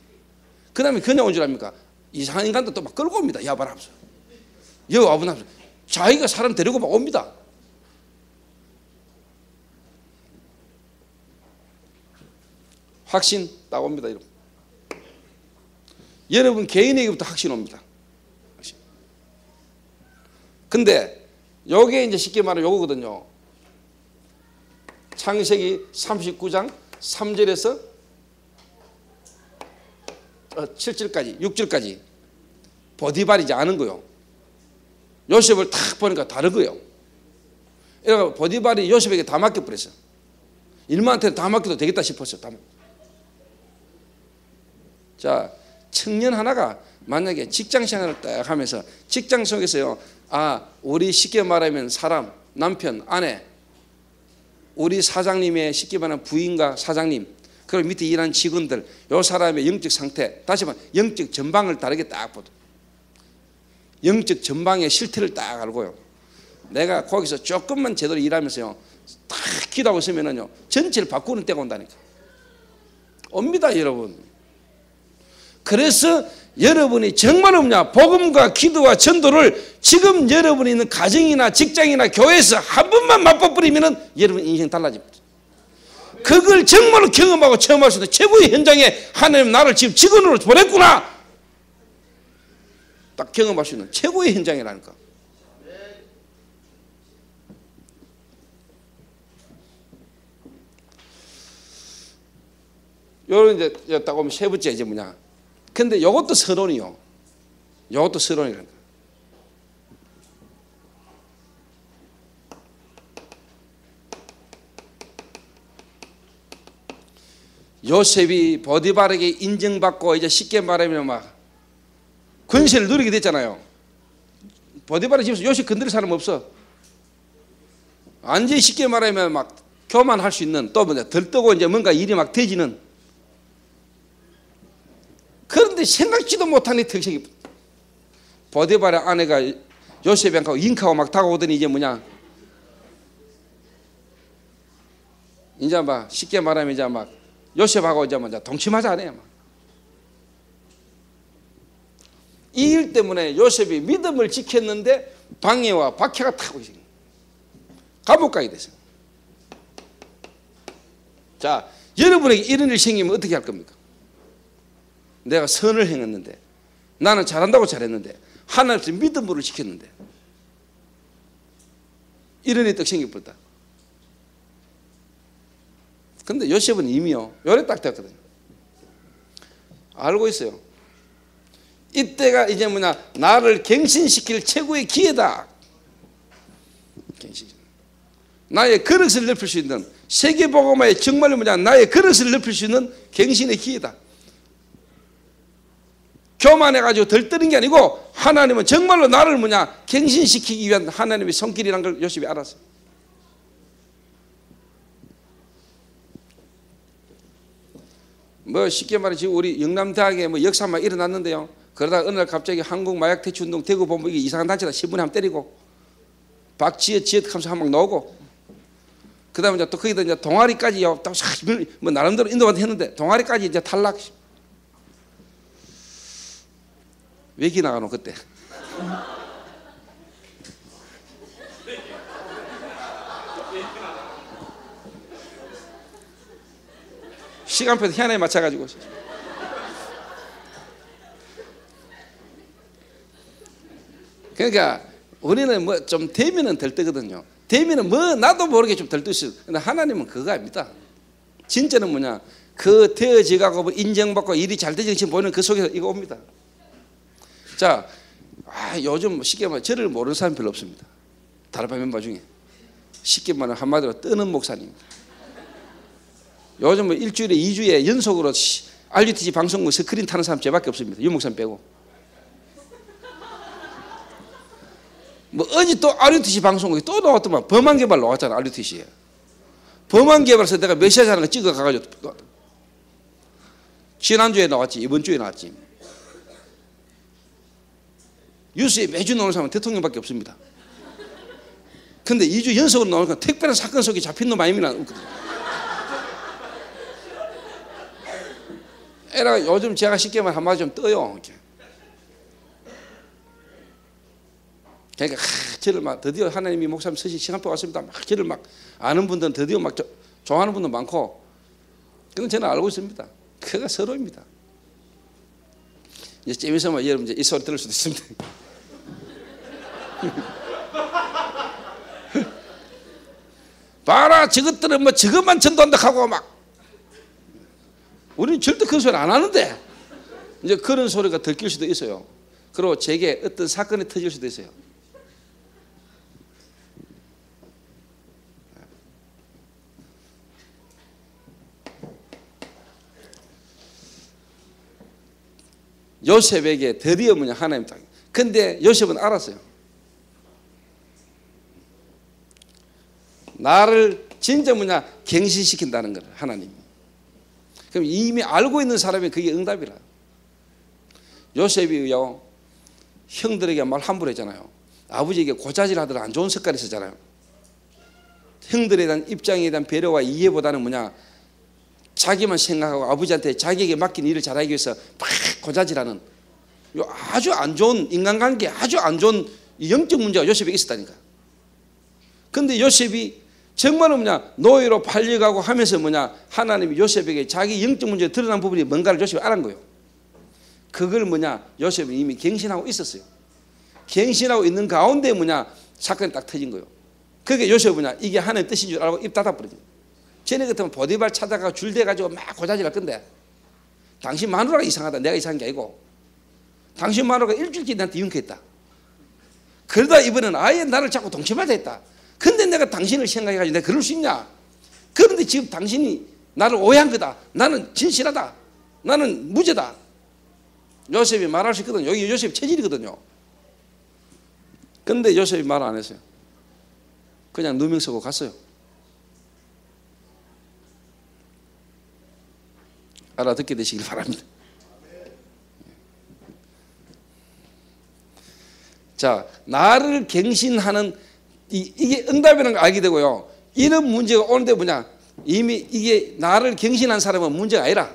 그 다음에 그냥 온 줄 압니까? 이상한 인간도 또 막 끌고 옵니다. 야바라면서. 여기 와보면서. 자기가 사람 데리고 막 옵니다. 확신 딱 옵니다. 여러분. 여러분 개인에게부터 확신 옵니다. 확신. 근데 요게 이제 쉽게 말하면 요거거든요. 창세기 39장 3절에서 7절까지 6절까지 보디발이지 않은 거요. 요셉을 탁 보니까 다른 거요. 그러니까 보디발이 요셉에게 다 맡겨버렸어요. 일만한테 다 맡겨도 되겠다 싶었어요. 자, 청년 하나가 만약에 직장 생활을 딱 하면서 직장 속에서요, 아, 우리 쉽게 말하면 사람, 남편, 아내, 우리 사장님의 쉽게 말하면 부인과 사장님, 그리고 밑에 일하는 직원들, 요 사람의 영적 상태, 다시 말해 영적 전방을 다르게 딱 보도, 영적 전방의 실태를 딱 알고요. 내가 거기서 조금만 제대로 일하면서요, 딱 기도하고 있으면은요, 전체를 바꾸는 때가 온다니까. 옵니다, 여러분. 그래서 여러분이 정말 없냐, 복음과 기도와 전도를 지금 여러분이 있는 가정이나 직장이나 교회에서 한 번만 맛봐버리면은 여러분 인생 달라집니다. 그걸 정말로 경험하고 체험할 수 있는 최고의 현장에 하나님 나를 지금 직원으로 보냈구나, 딱 경험할 수 있는 최고의 현장이라니까. 요런 이제 딱 오면 세 번째 이제 뭐냐. 근데 요것도 서론이요. 요것도 서론이라니까. 요셉이 보디발에게 인정받고 이제 쉽게 말하면 막 권세를 누리게 됐잖아요. 보디발의 집에서 요셉 건드릴 사람 없어. 완전히 쉽게 말하면 막 교만할 수 있는, 또 뭐냐, 들뜨고 이제 뭔가 일이 막 되지는. 그런데 생각지도 못한 특색이, 보디발의 아내가 요셉하고 잉크하고 막 다가오더니 이제 뭐냐, 이제 막 쉽게 말하면 이제 막 요셉하고 이제 먼저 동침하자 안 해요. 이 일 때문에 요셉이 믿음을 지켰는데 방해와 박해가 타고 있어요. 감옥 가게 됐어요. 자, 여러분에게 이런 일 생기면 어떻게 할 겁니까? 내가 선을 행했는데, 나는 잘한다고 잘했는데, 하나님께서 믿음으로 지켰는데, 이런 일이 딱 생겨버렸다. 근데 요셉은 이미요, 요래 딱 됐거든요. 알고 있어요. 이때가 이제 뭐냐, 나를 갱신시킬 최고의 기회다. 갱신. 나의 그릇을 넓힐 수 있는, 세계복음화의 정말로 뭐냐, 나의 그릇을 넓힐 수 있는 갱신의 기회다. 교만해가지고 덜뜨는 게 아니고, 하나님은 정말로 나를 뭐냐, 갱신시키기 위한 하나님의 손길이라는 걸 요셉이 알았어요. 뭐 쉽게 말해 우리 영남대학에 뭐 역사만 일어났는데요. 그러다가 어느 날 갑자기 한국 마약 퇴치 운동 대구 본부 이게 이상한 단체다 신문에 한번 때리고, 박지혜 지혜 하면서 한 방 나오고, 그 다음에 또 거기다 이제 동아리까지요. 뭐 나름대로 인도받아 했는데 동아리까지 이제 탈락. 왜 기나가노 그때? 시간표도 희한하게 맞춰가지고. 그러니까 우리는 뭐 좀 되면은 들뜨거든요. 되면은 뭐 나도 모르게 좀 들뜨시죠. 근데 하나님은 그거 아닙니다. 진짜는 뭐냐, 그 되어지가고 인정받고 일이 잘 되지 지금 보이는 그 속에서 이거 옵니다. 자, 요즘 쉽게 말해 저를 모르는 사람 별로 없습니다. 다락방 멤버 중에 쉽게 말하면 한마디로 뜨는 목사님입니다. 요즘 뭐 일주일에 2주에 연속으로 RUTC 방송국 스크린 타는 사람 저밖에 없습니다. 윤 목사님 빼고. 뭐 어제 또 RUTC 방송국에 또 나왔더만 범안개발 나왔잖아. RUTC에 범안개발에서 내가 메시지 하는 거 찍어 가가지고 지난주에 나왔지, 이번 주에 나왔지. 뉴스에 매주 나오는 사람은 대통령밖에 없습니다. 근데 2주 연속으로 나오니까 특별한 사건 속에 잡힌 놈 아닙니다. 에라가 요즘 제가 쉽게 말하면 한마디 좀 떠요. 이렇게. 그러니까 저를 막 드디어 하나님이 목사님 서실 시간표 왔습니다. 막 저를 막 아는 분들은 드디어 막 좋아하는 분도 많고, 그건 저는 알고 있습니다. 그가 서로입니다. 이제 재미있으면 여러분 이제 이 소리 들을 수도 있습니다. 봐라, 저것들은 뭐 저것만 전도한다 하고 막. 우리는 절대 그런 소리 안 하는데 이제 그런 소리가 들킬 수도 있어요. 그리고 제게 어떤 사건이 터질 수도 있어요. 요셉에게 드디어 하나님 땅. 근데 요셉은 알았어요. 나를 진짜 갱신시킨다는 걸 하나님이. 그럼 이미 알고 있는 사람이 그게 응답이라. 요셉이요, 형들에게 말 함부로 했잖아요. 아버지에게 고자질 하더라. 안 좋은 습관이 있었잖아요. 형들에 대한 입장에 대한 배려와 이해보다는 자기만 생각하고 아버지한테 자기에게 맡긴 일을 잘하기 위해서 막 고자질하는 아주 안 좋은 인간관계, 아주 안 좋은 영적 문제가 요셉에게 있었다니까. 근데 요셉이 정말로 노예로 팔려가고 하면서 하나님이 요셉에게 자기 영적 문제에 드러난 부분이 뭔가를 요셉이 알은 거예요. 그걸 요셉이 이미 갱신하고 있었어요. 갱신하고 있는 가운데 사건이 딱 터진 거예요. 그게 요셉은 이게 하나님의 뜻인 줄 알고 입 닫아버리죠. 쟤네 같으면 보디발 찾아가 줄대가지고 막 고자질할 건데, 당신 마누라가 이상하다. 내가 이상한 게 아니고 당신 마누라가 일주일째 나한테 융쾌했다. 그러다 이번에는 아예 나를 자꾸 동침하자 했다. 근데 내가 당신을 생각해가지고 내가 그럴 수 있냐. 그런데 지금 당신이 나를 오해한 거다. 나는 진실하다. 나는 무죄다. 요셉이 말할 수 있거든요. 여기 요셉 체질이거든요. 근데 요셉이 말 안 했어요. 그냥 누명 쓰고 갔어요. 알아듣게 되시길 바랍니다. 자, 나를 갱신하는 이게 응답이라는 걸 알게 되고요. 이런 문제가 오는데 이미 이게 나를 갱신한 사람은 문제가 아니라.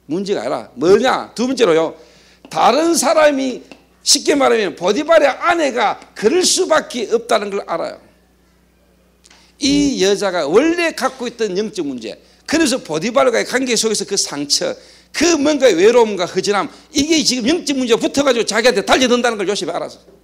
문제가 아니라 뭐냐? 두 번째로요, 다른 사람이 쉽게 말하면 보디발의 아내가 그럴 수밖에 없다는 걸 알아요. 이 여자가 원래 갖고 있던 영적 문제, 그래서 보디발과의 관계 속에서 그 상처, 그 뭔가 외로움과 허전함, 이게 지금 영적 문제가 붙어가지고 자기한테 달려든다는 걸 요셉이 알아서.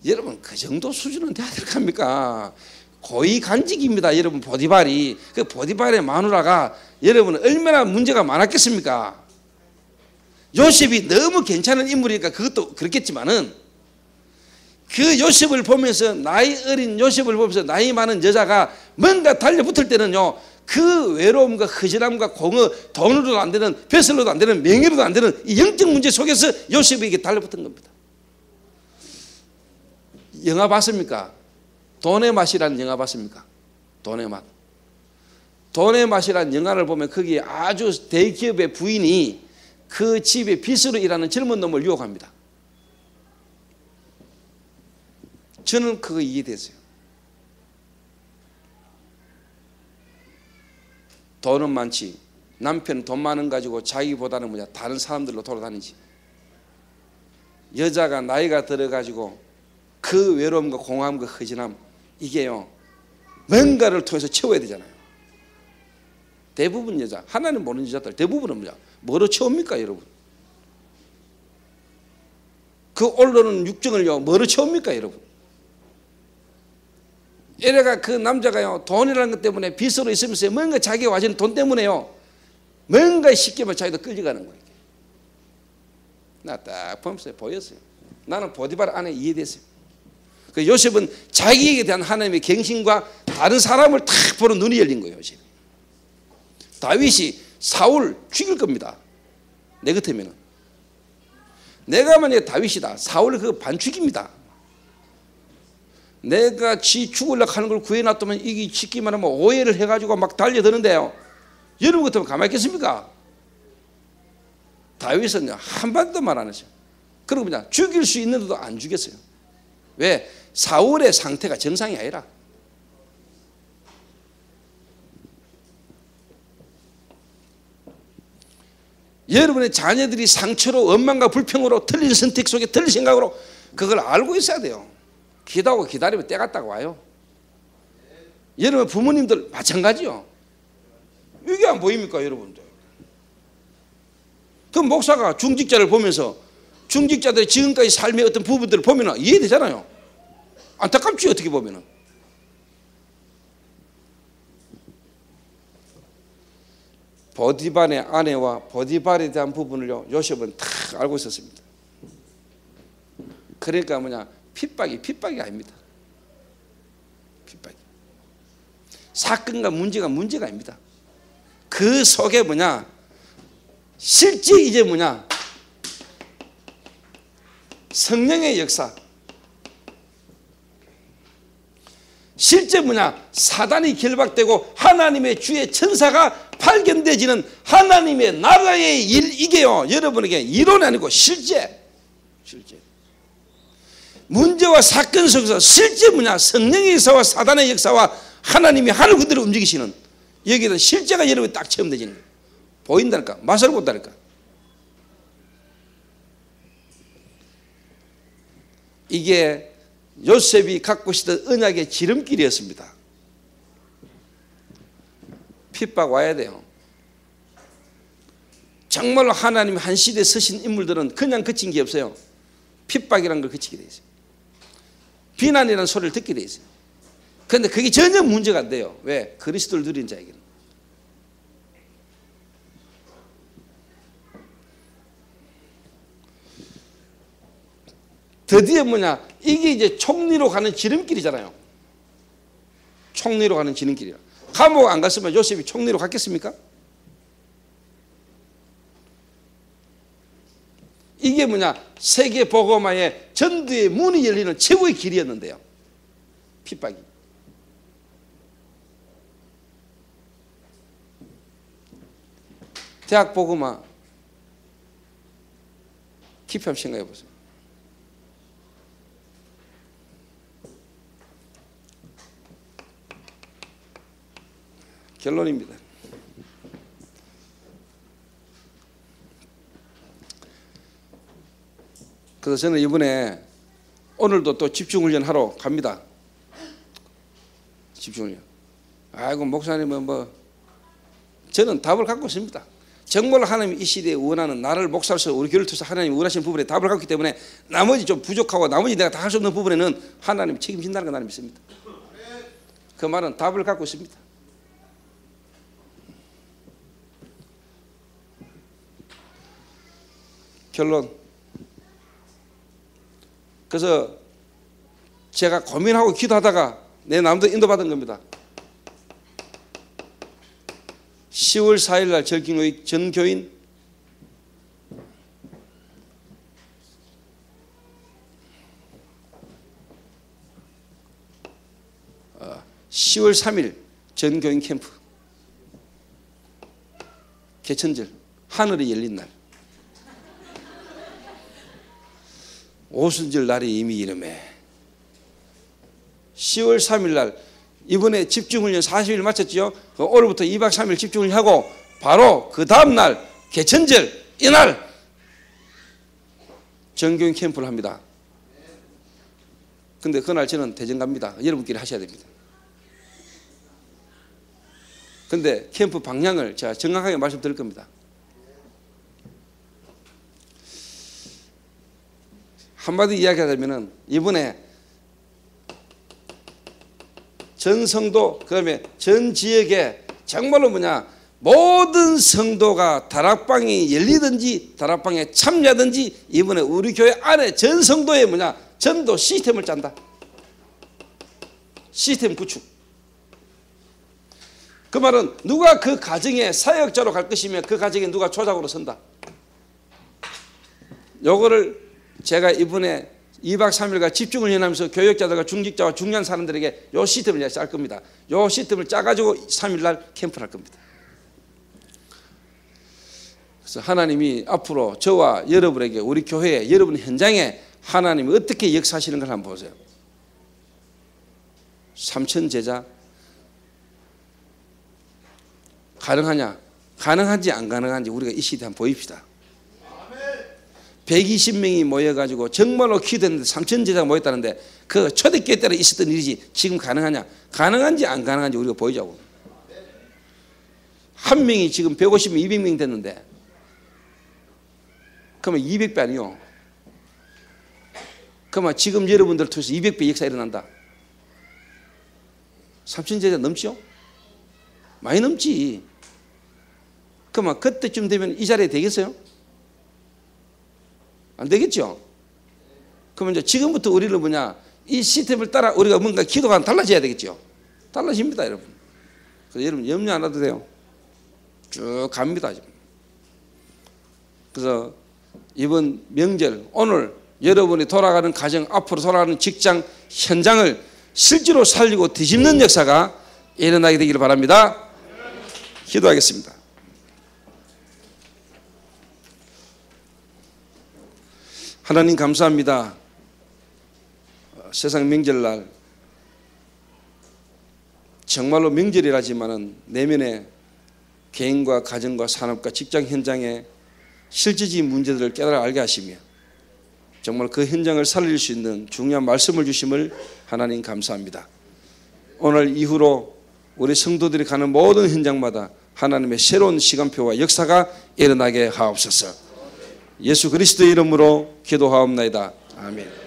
여러분 그 정도 수준은 돼야 될 겁니까? 고위 간직입니다. 여러분 보디발이. 그 보디발의 마누라가 여러분 얼마나 문제가 많았겠습니까? 요셉이 너무 괜찮은 인물이니까 그것도 그렇겠지만은, 그 요셉을 보면서, 나이 어린 요셉을 보면서 나이 많은 여자가 뭔가 달려붙을 때는요, 그 외로움과 허전함과 공허, 돈으로도 안 되는, 벼슬로도 안 되는, 명예로도 안 되는 이 영적 문제 속에서 요셉에게 달려붙은 겁니다. 영화 봤습니까? 돈의 맛이라는 영화 봤습니까? 돈의 맛. 돈의 맛이라는 영화를 보면 거기에 아주 대기업의 부인이 그 집에 빚으로 일하는 젊은 놈을 유혹합니다. 저는 그거 이해됐어요. 돈은 많지, 남편 돈 많은 가지고 자기보다는 다른 사람들로 돌아다니지. 여자가 나이가 들어가지고 그 외로움과 공허함과 허전함, 이게요 뭔가를 통해서 채워야 되잖아요. 대부분 여자, 하나님 모르는 여자들 대부분은 뭐로 채웁니까 여러분? 그 올라오는 육정을요 뭐로 채웁니까 여러분? 이래가 그 남자가요 돈이라는 것 때문에 빚으로 있으면서 뭔가 자기가 와지는 돈 때문에요 뭔가 쉽게 자기도 끌려가는 거예요. 나 딱 보면서 보였어요. 나는 보디발 안에 이해됐어요. 그 요셉은 자기에게 대한 하나님의 경신과 다른 사람을 탁 보는 눈이 열린 거예요. 요셉이. 다윗이 사울 죽일 겁니다. 내 같으면은. 내가 만약에 다윗이다. 사울을 그 반죽입니다. 내가 지 죽으려고 하는 걸 구해놨다면 이게 짓기만 하면 오해를 해가지고 막 달려드는데요. 여러분 같으면 가만히 있겠습니까? 다윗은 한마디도 말 안 했어요. 그리고 그냥 죽일 수 있는데도 안 죽였어요. 왜? 사울의 상태가 정상이 아니라. 여러분의 자녀들이 상처로 원망과 불평으로 틀린 선택 속에 틀린 생각으로 그걸 알고 있어야 돼요. 기도하고 기다리면 때가 딱 와요. 여러분 부모님들 마찬가지요. 이게 안 보입니까 여러분들? 그럼 목사가 중직자를 보면서 중직자들의 지금까지 삶의 어떤 부분들을 보면 이해되잖아요. 안타깝지 어떻게 보면은. 보디발의 아내와 보디발에 대한 부분을요 요셉은 다 알고 있었습니다. 그러니까 뭐냐 핍박이 아닙니다. 핍박이. 사건과 문제가 아닙니다. 그 속에 뭐냐 실제 이제 뭐냐 성령의 역사, 실제 뭐냐 사단이 결박되고 하나님의 주의 천사가 발견되지는 하나님의 나라의 일, 이게요 여러분에게 이론이 아니고 실제 문제와 사건 속에서 실제 뭐냐 성령의 역사와 사단의 역사와 하나님이 하늘 군대를 움직이시는 여기에는 실제가 여러분이 딱 체험되지는 거예요. 보인다니까 맛을 본다니까. 이게 요셉이 갖고 있었던 언약의 지름길이었습니다. 핍박 와야 돼요. 정말로 하나님 한 시대에 서신 인물들은 그냥 그친 게 없어요. 핍박이라는 걸 그치게 돼 있어요. 비난이라는 소리를 듣게 돼 있어요. 그런데 그게 전혀 문제가 안 돼요. 왜? 그리스도를 누린 자에게는. 드디어 뭐냐 이게 이제 총리로 가는 지름길이잖아요. 총리로 가는 지름길이야. 감옥 안 갔으면 요셉이 총리로 갔겠습니까? 이게 뭐냐 세계 복음화의 전도의 문이 열리는 최고의 길이었는데요. 핍박이. 대학 복음화 깊이 한번 생각해 보세요. 결론입니다. 그래서 저는 이번에 오늘도 또 집중훈련 하러 갑니다. 집중훈련. 아이고 목사님은 뭐 저는 답을 갖고 있습니다. 정말로 하나님이 이 시대에 원하는 나를 목사로서 우리 교회를 통해서 하나님이 원하시는 부분에 답을 갖고 있기 때문에 나머지 좀 부족하고 나머지 내가 다 할 수 없는 부분에는 하나님이 책임진다는 걸 나는 믿습니다. 그 말은 답을 갖고 있습니다. 결론. 그래서 제가 고민하고 기도하다가 내 남도 인도받은 겁니다. 10월 4일 날 전교인 10월 3일 전교인 캠프 개천절 하늘이 열린 날 오순절 날이 이미 이름에 10월 3일 날 이번에 집중훈련 40일 마쳤죠. 오늘부터 2박 3일 집중훈련하고 바로 그 다음 날 개천절 이날 전교인 캠프를 합니다. 근데 그날 저는 대전 갑니다. 여러분끼리 하셔야 됩니다. 근데 캠프 방향을 제가 정확하게 말씀드릴 겁니다. 한마디 이야기하자면은 이번에 전 성도 그다음에 전 지역에 정말로 뭐냐 모든 성도가 다락방이 열리든지 다락방에 참여하든지 이번에 우리 교회 안에 전 성도의 전도 시스템을 짠다. 시스템 구축. 그 말은 누가 그 가정에 사역자로 갈 것이며 그 가정에 누가 조장으로 선다. 요거를 제가 이번에 2박 3일간 집중을 해나면서 교역자들과 중직자와 중요한 사람들에게 요 시스템을 짤 겁니다. 요 시스템을 짜가지고 3일날 캠프를 할 겁니다. 그래서 하나님이 앞으로 저와 여러분에게 우리 교회에 여러분 현장에 하나님이 어떻게 역사하시는 걸 한번 보세요. 3천 제자 가능하냐? 가능한지 안 가능한지 우리가 이 시대에 한번 보입시다. 120명이 모여가지고 정말로 기도했는데 3천 제자가 모였다는데 그 초대교회 때로 있었던 일이지 지금 가능하냐? 가능한지 안 가능한지 우리가 보이자고. 한 명이 지금 150명, 200명 됐는데 그러면 200배 아니요? 그러면 지금 여러분들 통해서 200배 역사 일어난다. 3천 제자 넘지요? 많이 넘지. 그러면 그때쯤 되면 이 자리에 되겠어요? 안 되겠죠? 그러면 이제 지금부터 우리는 이 시스템을 따라 우리가 뭔가 기도가 달라져야 되겠죠? 달라집니다, 여러분. 그래서 여러분 염려 안 해도 돼요. 쭉 갑니다. 그래서 이번 명절 오늘 여러분이 돌아가는 가정, 앞으로 돌아가는 직장 현장을 실제로 살리고 뒤집는 역사가 일어나게 되기를 바랍니다. 기도하겠습니다. 하나님 감사합니다. 세상 명절날 정말로 명절이라지만은 내면에 개인과 가정과 산업과 직장 현장에 실질적인 문제들을 깨달아 알게 하시며 정말 그 현장을 살릴 수 있는 중요한 말씀을 주심을 하나님 감사합니다. 오늘 이후로 우리 성도들이 가는 모든 현장마다 하나님의 새로운 시간표와 역사가 일어나게 하옵소서. 예수 그리스도의 이름으로 기도하옵나이다. 아멘.